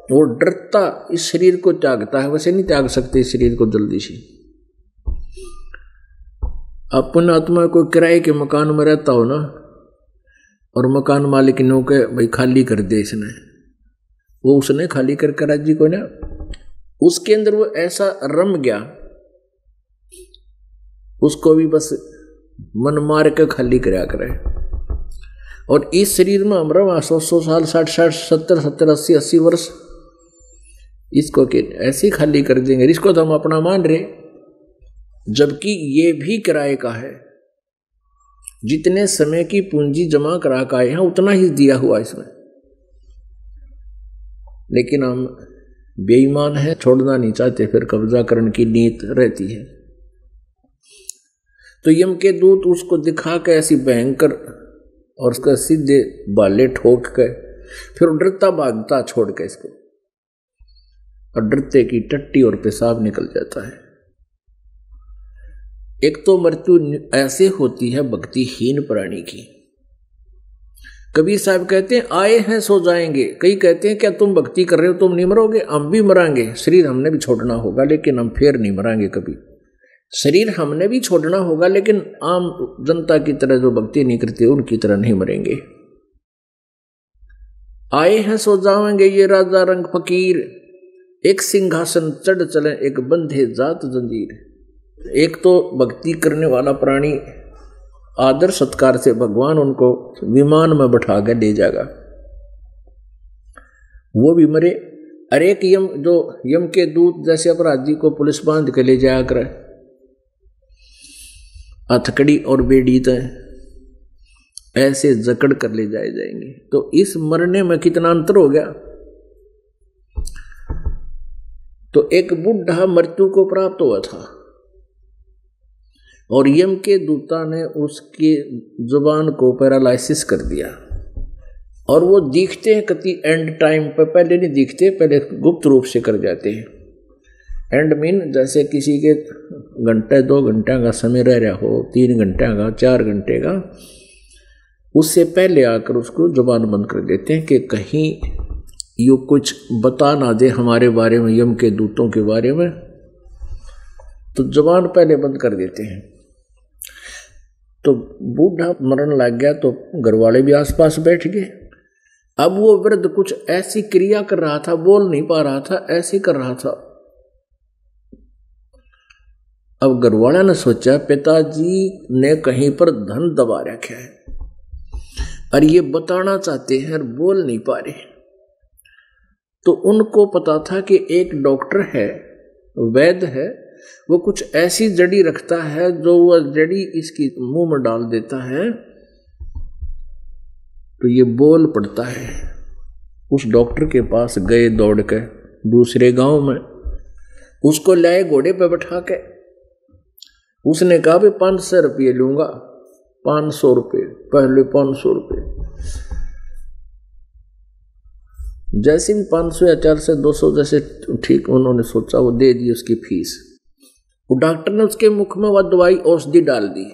वो डरता इस शरीर को त्यागता है, वैसे नहीं त्याग सकते इस शरीर को जल्दी से। अपन आत्मा को किराए के मकान में रहता हो ना, और मकान मालिक ने के भाई खाली कर दे इसने, वो उसने खाली कर राजी को ना, उसके अंदर वो ऐसा रम गया, उसको भी बस मन मार के खाली कराया करे। और इस शरीर में हमारा 100 साल 60 70 80 वर्ष इसको ऐसे खाली कर देंगे, इसको तो हम अपना मान रहे, जबकि ये भी किराए का है। जितने समय की पूंजी जमा करा का है उतना ही दिया हुआ इसमें, लेकिन हम बेईमान है, छोड़ना नहीं चाहते, फिर कब्जा करने की नीयत रहती है। तो यम के दूत उसको दिखा के ऐसी भयंकर और उसका सीधे बाले ठोक के फिर डरता भागता छोड़ के इसको, और डरते की टट्टी और पेशाब निकल जाता है। एक तो मृत्यु ऐसे होती है भक्तिहीन प्राणी की। कबीर साहब कहते हैं आए हैं सो जाएंगे। कई कहते हैं क्या तुम भक्ति कर रहे हो तुम नहीं मरोगे, हम भी मरांगे, शरीर हमने भी छोड़ना होगा, लेकिन हम फिर नहीं मरांगे कभी। शरीर हमने भी छोड़ना होगा, लेकिन आम जनता की तरह जो भक्ति नहीं करती उनकी तरह नहीं मरेंगे। आए हैं सो जाएंगे ये राजा रंग फकीर, एक सिंहासन चढ़ चले एक बंधे जात जंजीर। एक तो भक्ति करने वाला प्राणी आदर सत्कार से भगवान उनको विमान में बैठा के ले जाएगा, वो भी मरे। अरे एक यम के दूत जैसे अपराधी को पुलिस बांध के ले जाया करे, हथकड़ी और बेड़ी तय ऐसे जकड़ कर ले जाएंगे। तो इस मरने में कितना अंतर हो गया। तो एक बुढ़ा मृत्यु को प्राप्त हुआ था और यम के दूता ने उसकी जुबान को पैरालाइसिस कर दिया, और वो दिखते हैं कति एंड टाइम पर, पहले नहीं दिखते, पहले गुप्त रूप से कर जाते हैं। एंड मीन जैसे किसी के घंटे 2 घंटे का समय रह रहा हो, 3 घंटे का, 4 घंटे का, उससे पहले आकर उसको जुबान बंद कर देते हैं कि कहीं यो कुछ बता ना दे हमारे बारे में, यम के दूतों के बारे में, तो जुबान पहले बंद कर देते हैं। तो बूढ़ा मरने लग गया तो घरवाले भी आसपास बैठ गए। अब वो वृद्ध कुछ ऐसी क्रिया कर रहा था, बोल नहीं पा रहा था, ऐसी कर रहा था। अब घरवाला ने सोचा पिताजी ने कहीं पर धन दबा रखा है और ये बताना चाहते हैं और बोल नहीं पा रहे। तो उनको पता था कि एक डॉक्टर है, वैद्य है, वो कुछ ऐसी जड़ी रखता है जो वह जड़ी इसकी मुंह में डाल देता है तो ये बोल पड़ता है। उस डॉक्टर के पास गए दौड़ के दूसरे गांव में, उसको लाए घोड़े पे बैठा के। उसने कहा भी 500 रुपये लूंगा। 500 रुपये, पहले 500 रुपये, जैसे भी 500 या 400 200 जैसे ठीक उन्होंने सोचा, वो दे दी उसकी फीस। वो डॉक्टर ने उसके मुख में वह दवाई औषधि डाल दी।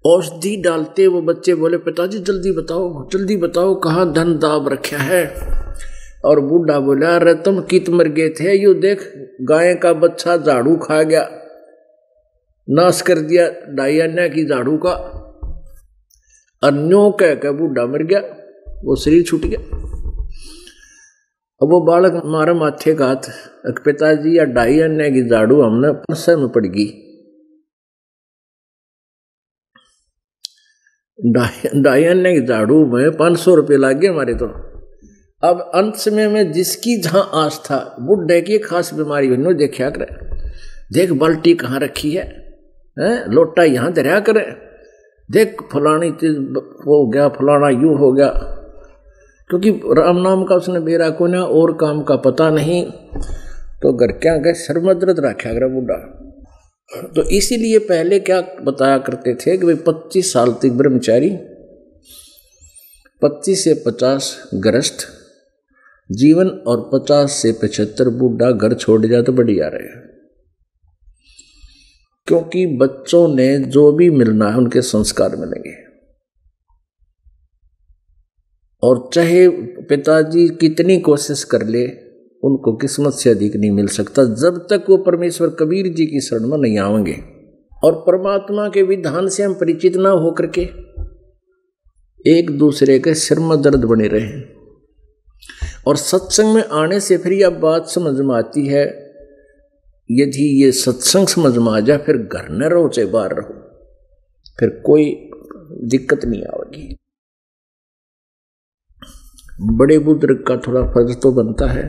औषधि डालते वो बच्चे बोले पिताजी जल्दी बताओ, जल्दी बताओ कहाँ धन दाब रखा है। और बूढ़ा बोला अरे तुम कित मर गए थे, यू देख गाय का बच्चा झाड़ू खा गया, नाश कर दिया 2.5 आने की झाड़ू का। अन्यों कह के बूढ़ा मर गया, वो शरीर छूट गया। अब वो बालक हमारे माथे का हाथ, पिताजी या 2.5 आने की झाड़ू हमने 500 में पड़ गई। 2.5 आने की झाड़ू में 500 रुपये लग गए हमारे। तो अब अंत समय में जिसकी जहां आस था, बुढ़े की खास बीमारी हुई, देखा करे, देख बाल्टी कहाँ रखी है, लोटा यहाँ दरिया करे, देख फलानी चीज हो गया, फलाना यूं हो गया। क्योंकि राम नाम का उसने बेरा को ना और काम का पता नहीं, तो घर क्या गए सर में दर्द रखा कर बूढ़ा। तो इसीलिए पहले क्या बताया करते थे कि भाई 25 साल तक ब्रह्मचारी, 25 से 50 गृहस्थ जीवन और 50 से 75 बूढ़ा घर छोड़ जाए तो बढ़िया रहे। क्योंकि बच्चों ने जो भी मिलना है उनके संस्कार मिलेंगे, और चाहे पिताजी कितनी कोशिश कर ले उनको किस्मत से अधिक नहीं मिल सकता जब तक वो परमेश्वर कबीर जी की शरण में नहीं आएंगे। और परमात्मा के विधान से हम परिचित ना होकर के एक दूसरे के सिर में दर्द बने रहे। और सत्संग में आने से फिर यह बात समझ में आती है, यदि ये सत्संग समझ में आ जाए फिर घर न रहो चाहे बाहर रहो, फिर कोई दिक्कत नहीं आएगी। बड़े बुजुर्ग का थोड़ा फर्ज तो बनता है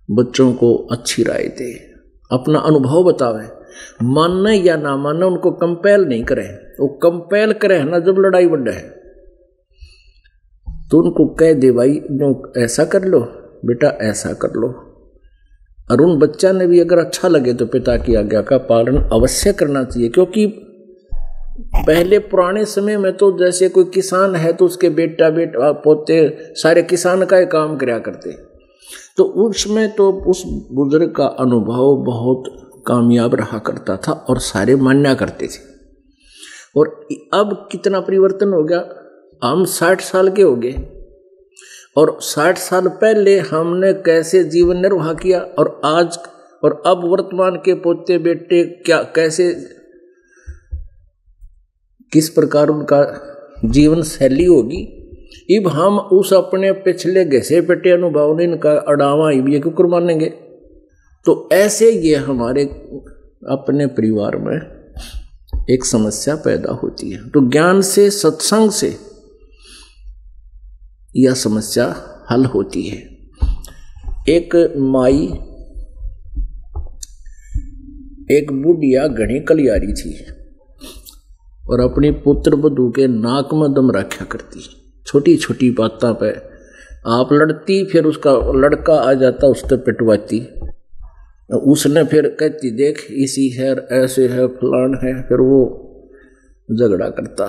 बच्चों को अच्छी राय दे, अपना अनुभव बतावे, मानना या ना मानना उनको कंपेल नहीं करे। वो कंपेल करे ना जब लड़ाई बढ़े है तो उनको कह दे भाई ऐसा कर लो बेटा, ऐसा कर लो। और उन बच्चा ने भी अगर अच्छा लगे तो पिता की आज्ञा का पालन अवश्य करना चाहिए। क्योंकि पहले पुराने समय में तो जैसे कोई किसान है तो उसके बेटा पोते सारे किसान का ही काम किया करते, तो उसमें तो उस बुजुर्ग का अनुभव बहुत कामयाब रहा करता था और सारे मान्या करते थे। और अब कितना परिवर्तन हो गया, हम 60 साल के हो गए और 60 साल पहले हमने कैसे जीवन निर्वाह किया और आज और अब वर्तमान के पोते बेटे क्या कैसे किस प्रकार उनका जीवन शैली होगी। अब हम उस अपने पिछले घसे पेटे अनुभव ने इनका अड़ावा ये क्यों मानेंगे। तो ऐसे ये हमारे अपने परिवार में एक समस्या पैदा होती है। तो ज्ञान से सत्संग से यह समस्या हल होती है। एक माई एक बुढ़िया घनी कलियारी थी और अपनी पुत्र बधू के नाक में दम रखा करती, छोटी छोटी बातों पे आप लड़ती, फिर उसका लड़का आ जाता उस पर पिटवाती, उसने फिर कहती देख इसी है ऐसे है फलान है, फिर वो झगड़ा करता।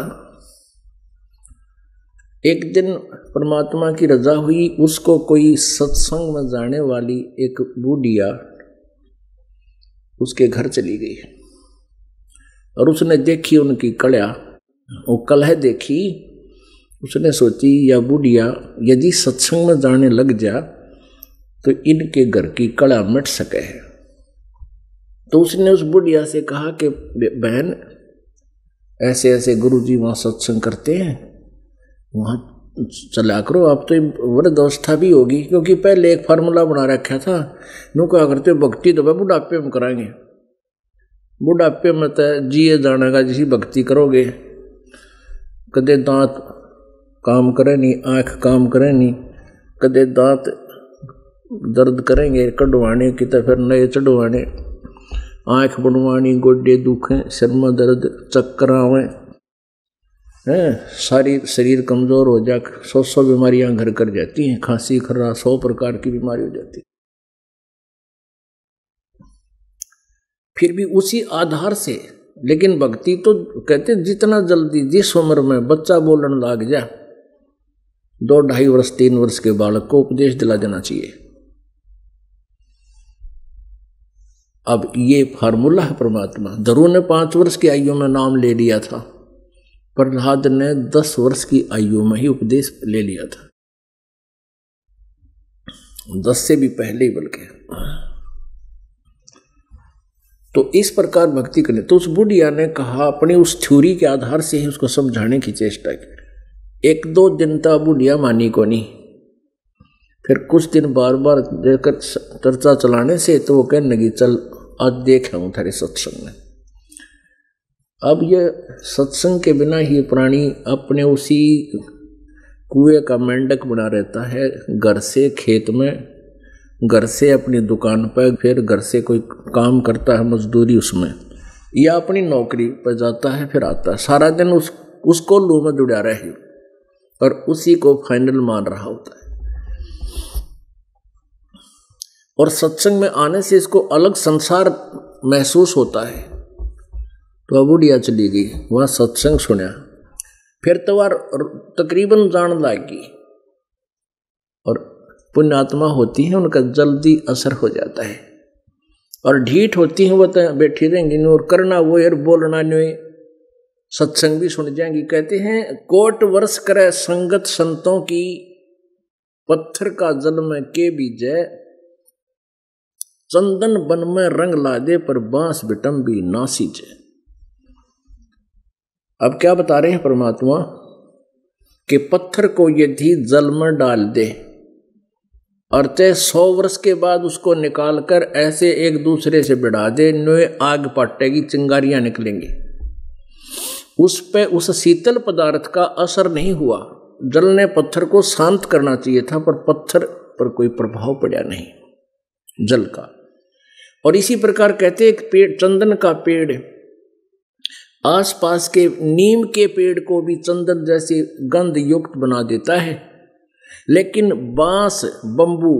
एक दिन परमात्मा की रजा हुई, उसको कोई सत्संग में जाने वाली एक बूढ़िया उसके घर चली गई और उसने देखी उनकी कलह, वो कलह देखी। उसने सोची या बूढ़िया यदि सत्संग में जाने लग जा तो इनके घर की कलह मिट सके है। तो उसने उस बुढ़िया से कहा कि बहन ऐसे ऐसे गुरुजी वहाँ सत्संग करते हैं, वहाँ चला करो। आप तो वृद्धावस्था भी होगी, क्योंकि पहले एक फार्मूला बना रखा था, नो क्या करते भक्ति तो बुढ़ापे में कराएंगे, बुढ़ापे में तो जिए जाने का जिसी भक्ति करोगे, कदे दांत काम करे नहीं, आँख काम करे नहीं, कदे दांत दर्द करेंगे कढ़वाने की तो फिर नए चढ़वाने, आँख बनवानी, गोडे दुखें, सिर में दर्द, चक्कर आवे हैं, सारी शरीर कमजोर हो जा, 100 बीमारियां घर कर जाती हैं, खांसी खर्रा 100 प्रकार की बीमारी हो जाती। फिर भी उसी आधार से, लेकिन भक्ति तो कहते जितना जल्दी जिस उम्र में बच्चा बोलने लग जा, 2, 2.5 वर्ष 3 वर्ष के बालक को उपदेश दिला देना चाहिए। अब ये फार्मूला है परमात्मा। ध्रुव ने 5 वर्ष की आयु में नाम ले लिया था, प्रहलाद ने 10 वर्ष की आयु में ही उपदेश ले लिया था, 10 से भी पहले ही बल्कि। तो इस प्रकार भक्ति करने, तो उस बुढ़िया ने कहा, अपनी उस थ्योरी के आधार से ही उसको समझाने की चेष्टा की। 1-2 दिन तक बुढ़िया मानी को नहीं, फिर कुछ दिन बार बार देखकर चर्चा चलाने से तो वो कहने लगी चल आज देख हूँ थारे सत्संग में। अब ये सत्संग के बिना ही प्राणी अपने उसी कुएं का मेंढक बना रहता है, घर से खेत में, घर से अपनी दुकान पर, फिर घर से कोई काम करता है मजदूरी उसमें, या अपनी नौकरी पर जाता है, फिर आता है, सारा दिन उसको लू में जुड़ा रहे और उसी को फाइनल मान रहा होता है। और सत्संग में आने से इसको अलग संसार महसूस होता है। तो बुढ़िया चली गई, वहाँ सत्संग सुना, फिर तो वह तकरीबन जान लगी, और पुण्यात्मा होती है उनका जल्दी असर हो जाता है, और ढीठ होती हैं वो तो बैठी रहेंगी और करना वो यार बोलना नहीं, सत्संग भी सुन जाएंगी। कहते हैं 1 वर्ष करे संगत संतों की, पत्थर का जल में के बीजे, चंदन बन में रंग ला दे पर बांस बिटम भी ना सींचे। अब क्या बता रहे हैं परमात्मा कि पत्थर को यदि जल में डाल दे और चाहे 100 वर्ष के बाद उसको निकाल कर ऐसे एक दूसरे से बिड़ा दे, नए आग पटेगी, चिंगारियां निकलेंगी, उस पे उस शीतल पदार्थ का असर नहीं हुआ। जल ने पत्थर को शांत करना चाहिए था, पर पत्थर पर कोई प्रभाव पड़ा नहीं जल का। और इसी प्रकार कहते एक पेड़, चंदन का पेड़ आसपास के नीम के पेड़ को भी चंदन जैसे गंध युक्त बना देता है, लेकिन बांस, बंबू,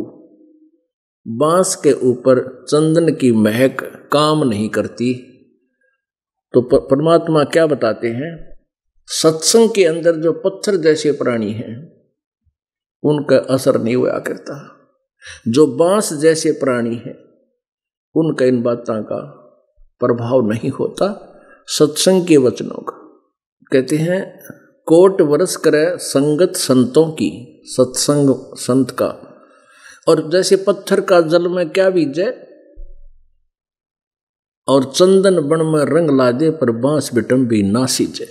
बांस के ऊपर चंदन की महक काम नहीं करती। तो परमात्मा क्या बताते हैं, सत्संग के अंदर जो पत्थर जैसे प्राणी हैं उनका असर नहीं हुआ करता, जो बांस जैसे प्राणी हैं उनका इन बातों का प्रभाव नहीं होता सत्संग के वचनों का। कहते हैं 1 वर्ष करे संगत संतों की, सत्संग संत का, और जैसे पत्थर का जल में क्या बीजे, और चंदन बन में रंग ला दे पर बांस बिटम भी ना सींचे।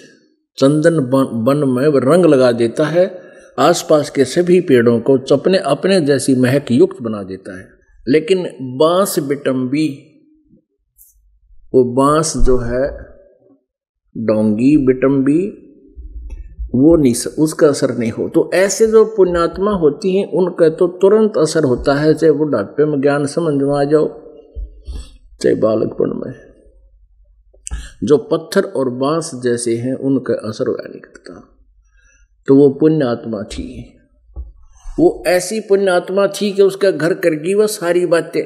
चंदन बन में रंग लगा देता है, आसपास के सभी पेड़ों को अपने अपने जैसी महक युक्त बना देता है, लेकिन बांस बिटम्बी, वो बांस जो है डोंगी बिटम्बी, वो नहीं, उसका असर नहीं हो। तो ऐसे जो पुण्यात्मा होती हैं उनका तो तुरंत असर होता है, चाहे बुढ़ापे में ज्ञान समझ में आ जाओ, चाहे बालकपन में। जो पत्थर और बांस जैसे हैं उनका असर हुआ नहीं करता। तो वो पुण्यात्मा थी, वो ऐसी पुण्यात्मा थी कि उसका घर करगी वह सारी बातें।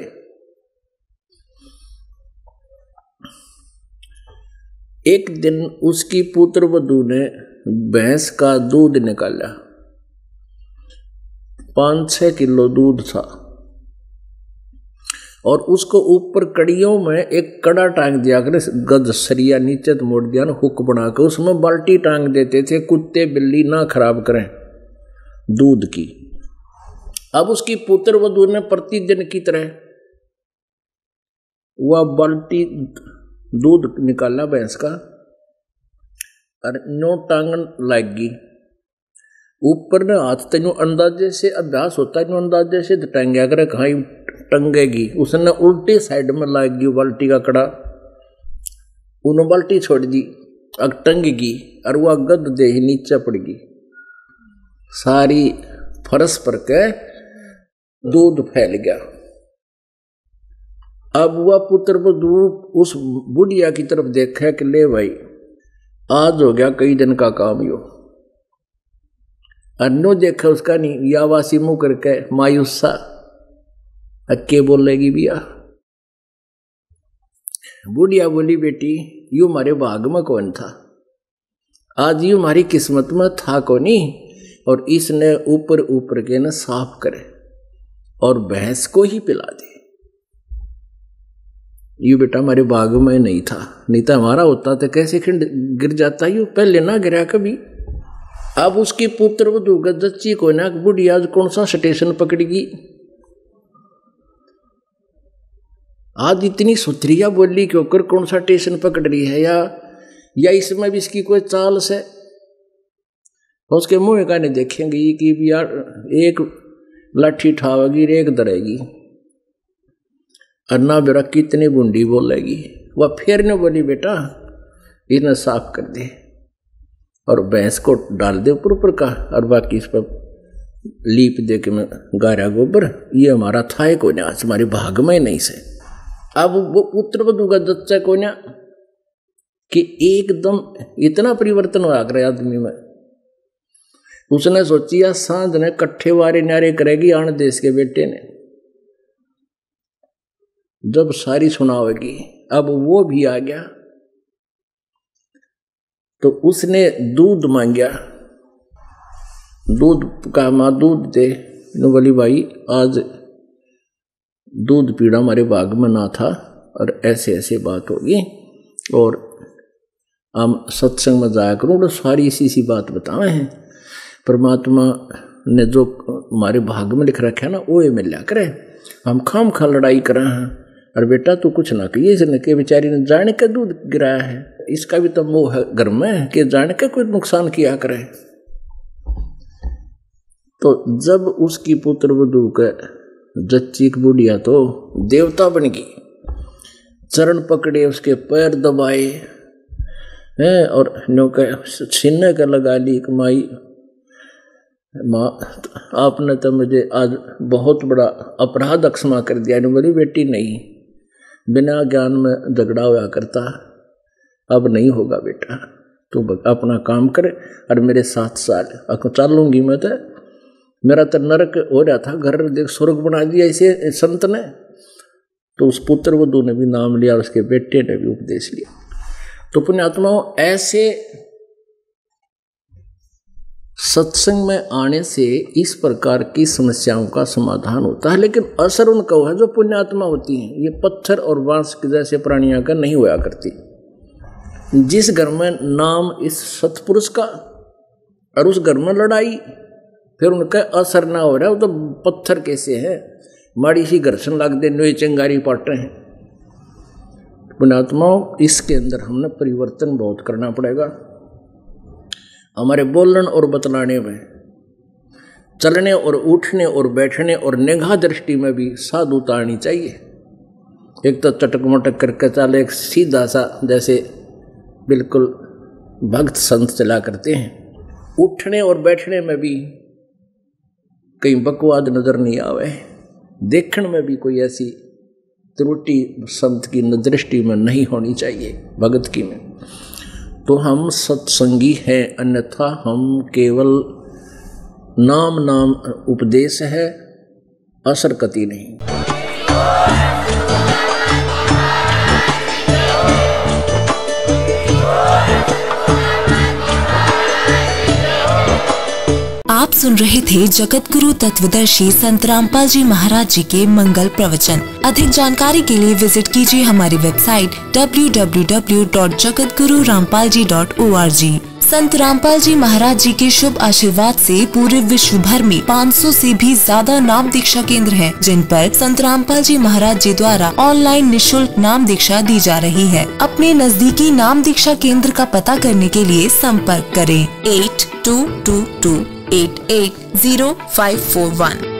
एक दिन उसकी पुत्र वधू ने भैंस का दूध निकाला, 5-6 किलो दूध था, और उसको ऊपर कड़ियों में एक कड़ा टांग दिया कर, गद सरिया नीचे तो मोड़ दिया ना, हुक बना के उसमें बाल्टी टांग देते थे, कुत्ते बिल्ली ना खराब करें दूध की। अब उसकी पुत्र वधू ने प्रतिदिन की तरह वह बाल्टी दूध निकाला भैंस का, और नो टांगन लागी ऊपर ने हाथ, तेनों अंदाजे से अभ्यास होता है, अंदाजे से तो टंगया करे, कहाँ टंगेगी। उसने उल्टी साइड में लागी बाल्टी का कड़ा, उन्होंने बाल्टी छोड़ दी, अब टंगेगी, और वह गद दे ही नीचे पड़गी, सारी फरस पर के दूध फैल गया। अब वह पुत्र वधू उस बुढ़िया की तरफ देखा कि ले भाई, आज हो गया कई दिन का काम यो। अन्नो देखा उसका नहीं, या वासी मुंह करके मायूस सा अक्के बोलेगी बिया। बुढ़िया बोली, बेटी यू हमारे भाग में कौन था, आज यू हमारी किस्मत में था कोनी, और इसने ऊपर ऊपर के न साफ करे और भैंस को ही पिला दे। यू बेटा हमारे भाग में नहीं था, नहीं तो हमारा होता तो कैसे खिंड गिर जाता, यू पहले ना गिरा कभी। अब उसकी पुत्र वधू गज्जी को ना बुढ़िया कौन सा स्टेशन पकड़ेगी, आज इतनी सुथरिया बोली के होकर कौन सा स्टेशन पकड़ रही है, या इसमें भी इसकी कोई चाल से। उसके मुंह का नहीं देखेंगे कि यार एक लाठी ठावेगी, एक दरेगी, अन्ना बेरा कितनी बूंदी बोलेगी। वह फिर ने बोली, बेटा इन्हें साफ कर दे और भैंस को डाल दे ऊपर का, और बाकी इस पर लीप दे के मैं गारा गोबर, ये हमारा था ही कोई, आज हमारे भाग में नहीं से। अब वो पुत्र वधू का दच्चा को ना कि एकदम इतना परिवर्तन हो गया आदमी में। उसने सोचिया सांझ ने कट्ठे वारे न्यारे करेगी आन देश के बेटे ने, जब सारी सुनावेगी। अब वो भी आ गया तो उसने दूध मांगया, दूध का माँ दूध दे। बोली भाई आज दूध पीड़ा हमारे बाग में ना था, और ऐसे ऐसे बात होगी, और हम सत्संग में जाया करूँ तो सारी इसी बात बताए हैं। परमात्मा ने जो हमारे भाग में लिख रखा है ना, वो ये मिला करे, हम खाम खा लड़ाई कर रहे हैं। और बेटा तू कुछ ना कहिए, इसने के बेचारी ने जाने का दूध गिराया है, इसका भी तो मोह है घर में कि जाने का कोई नुकसान किया करे। तो जब उसकी पुत्र वधू के जच्ची की बुढ़िया तो देवता बन गई, चरण पकड़े, उसके पैर दबाए हैं, और नौके सीने का लगा ली कि माई माँ आपने तो मुझे आज बहुत बड़ा अपराध क्षमा कर दिया। ने बोली, बेटी नहीं, बिना ज्ञान में झगड़ा होया करता, अब नहीं होगा बेटा, तू अपना काम करे और मेरे साथ साल चलूंगी मैं तो। मेरा तो नरक हो रहा था, घर देख स्वर्ग बना दिया इसे संत ने। तो उस पुत्र वधू ने भी नाम लिया, उसके बेटे ने भी उपदेश लिया। तो पुण्यात्माओं, ऐसे सत्संग में आने से इस प्रकार की समस्याओं का समाधान होता है, लेकिन असर उनका है जो पुण्यात्मा होती हैं। ये पत्थर और बांस के जैसे प्राणियों का नहीं होया करती। जिस घर में नाम इस सतपुरुष का और उस घर में लड़ाई, फिर उनका असर ना हो रहा है, वो तो पत्थर कैसे है, माड़ी सी घर्षण लग दे, नोई चिंगारी पाटे हैं। पुण्यात्माओं, इसके अंदर हमने परिवर्तन बहुत करना पड़ेगा। हमारे बोलने और बतलाने में, चलने और उठने और बैठने और निगाह दृष्टि में भी साधुता आनी चाहिए। एक तो चटक मटक करके चले, एक सीधा सा जैसे बिल्कुल भक्त संत चला करते हैं। उठने और बैठने में भी कहीं बकवाद नजर नहीं आवे, देखने में भी कोई ऐसी त्रुटि संत की दृष्टि में नहीं होनी चाहिए, भगत की में। तो हम सत्संगी हैं, अन्यथा हम केवल नाम उपदेश है, असर कति नहीं। आप सुन रहे थे जगत गुरु तत्वदर्शी संत रामपाल जी महाराज जी के मंगल प्रवचन। अधिक जानकारी के लिए विजिट कीजिए हमारी वेबसाइट www.jagatgururampalji.org। संत रामपाल जी महाराज जी के शुभ आशीर्वाद से पूरे विश्व भर में 500 से भी ज्यादा नाम दीक्षा केंद्र हैं, जिन पर संत रामपाल जी महाराज जी द्वारा ऑनलाइन निशुल्क नाम दीक्षा दी जा रही है। अपने नजदीकी नाम दीक्षा केंद्र का पता करने के लिए संपर्क करें 8222880541।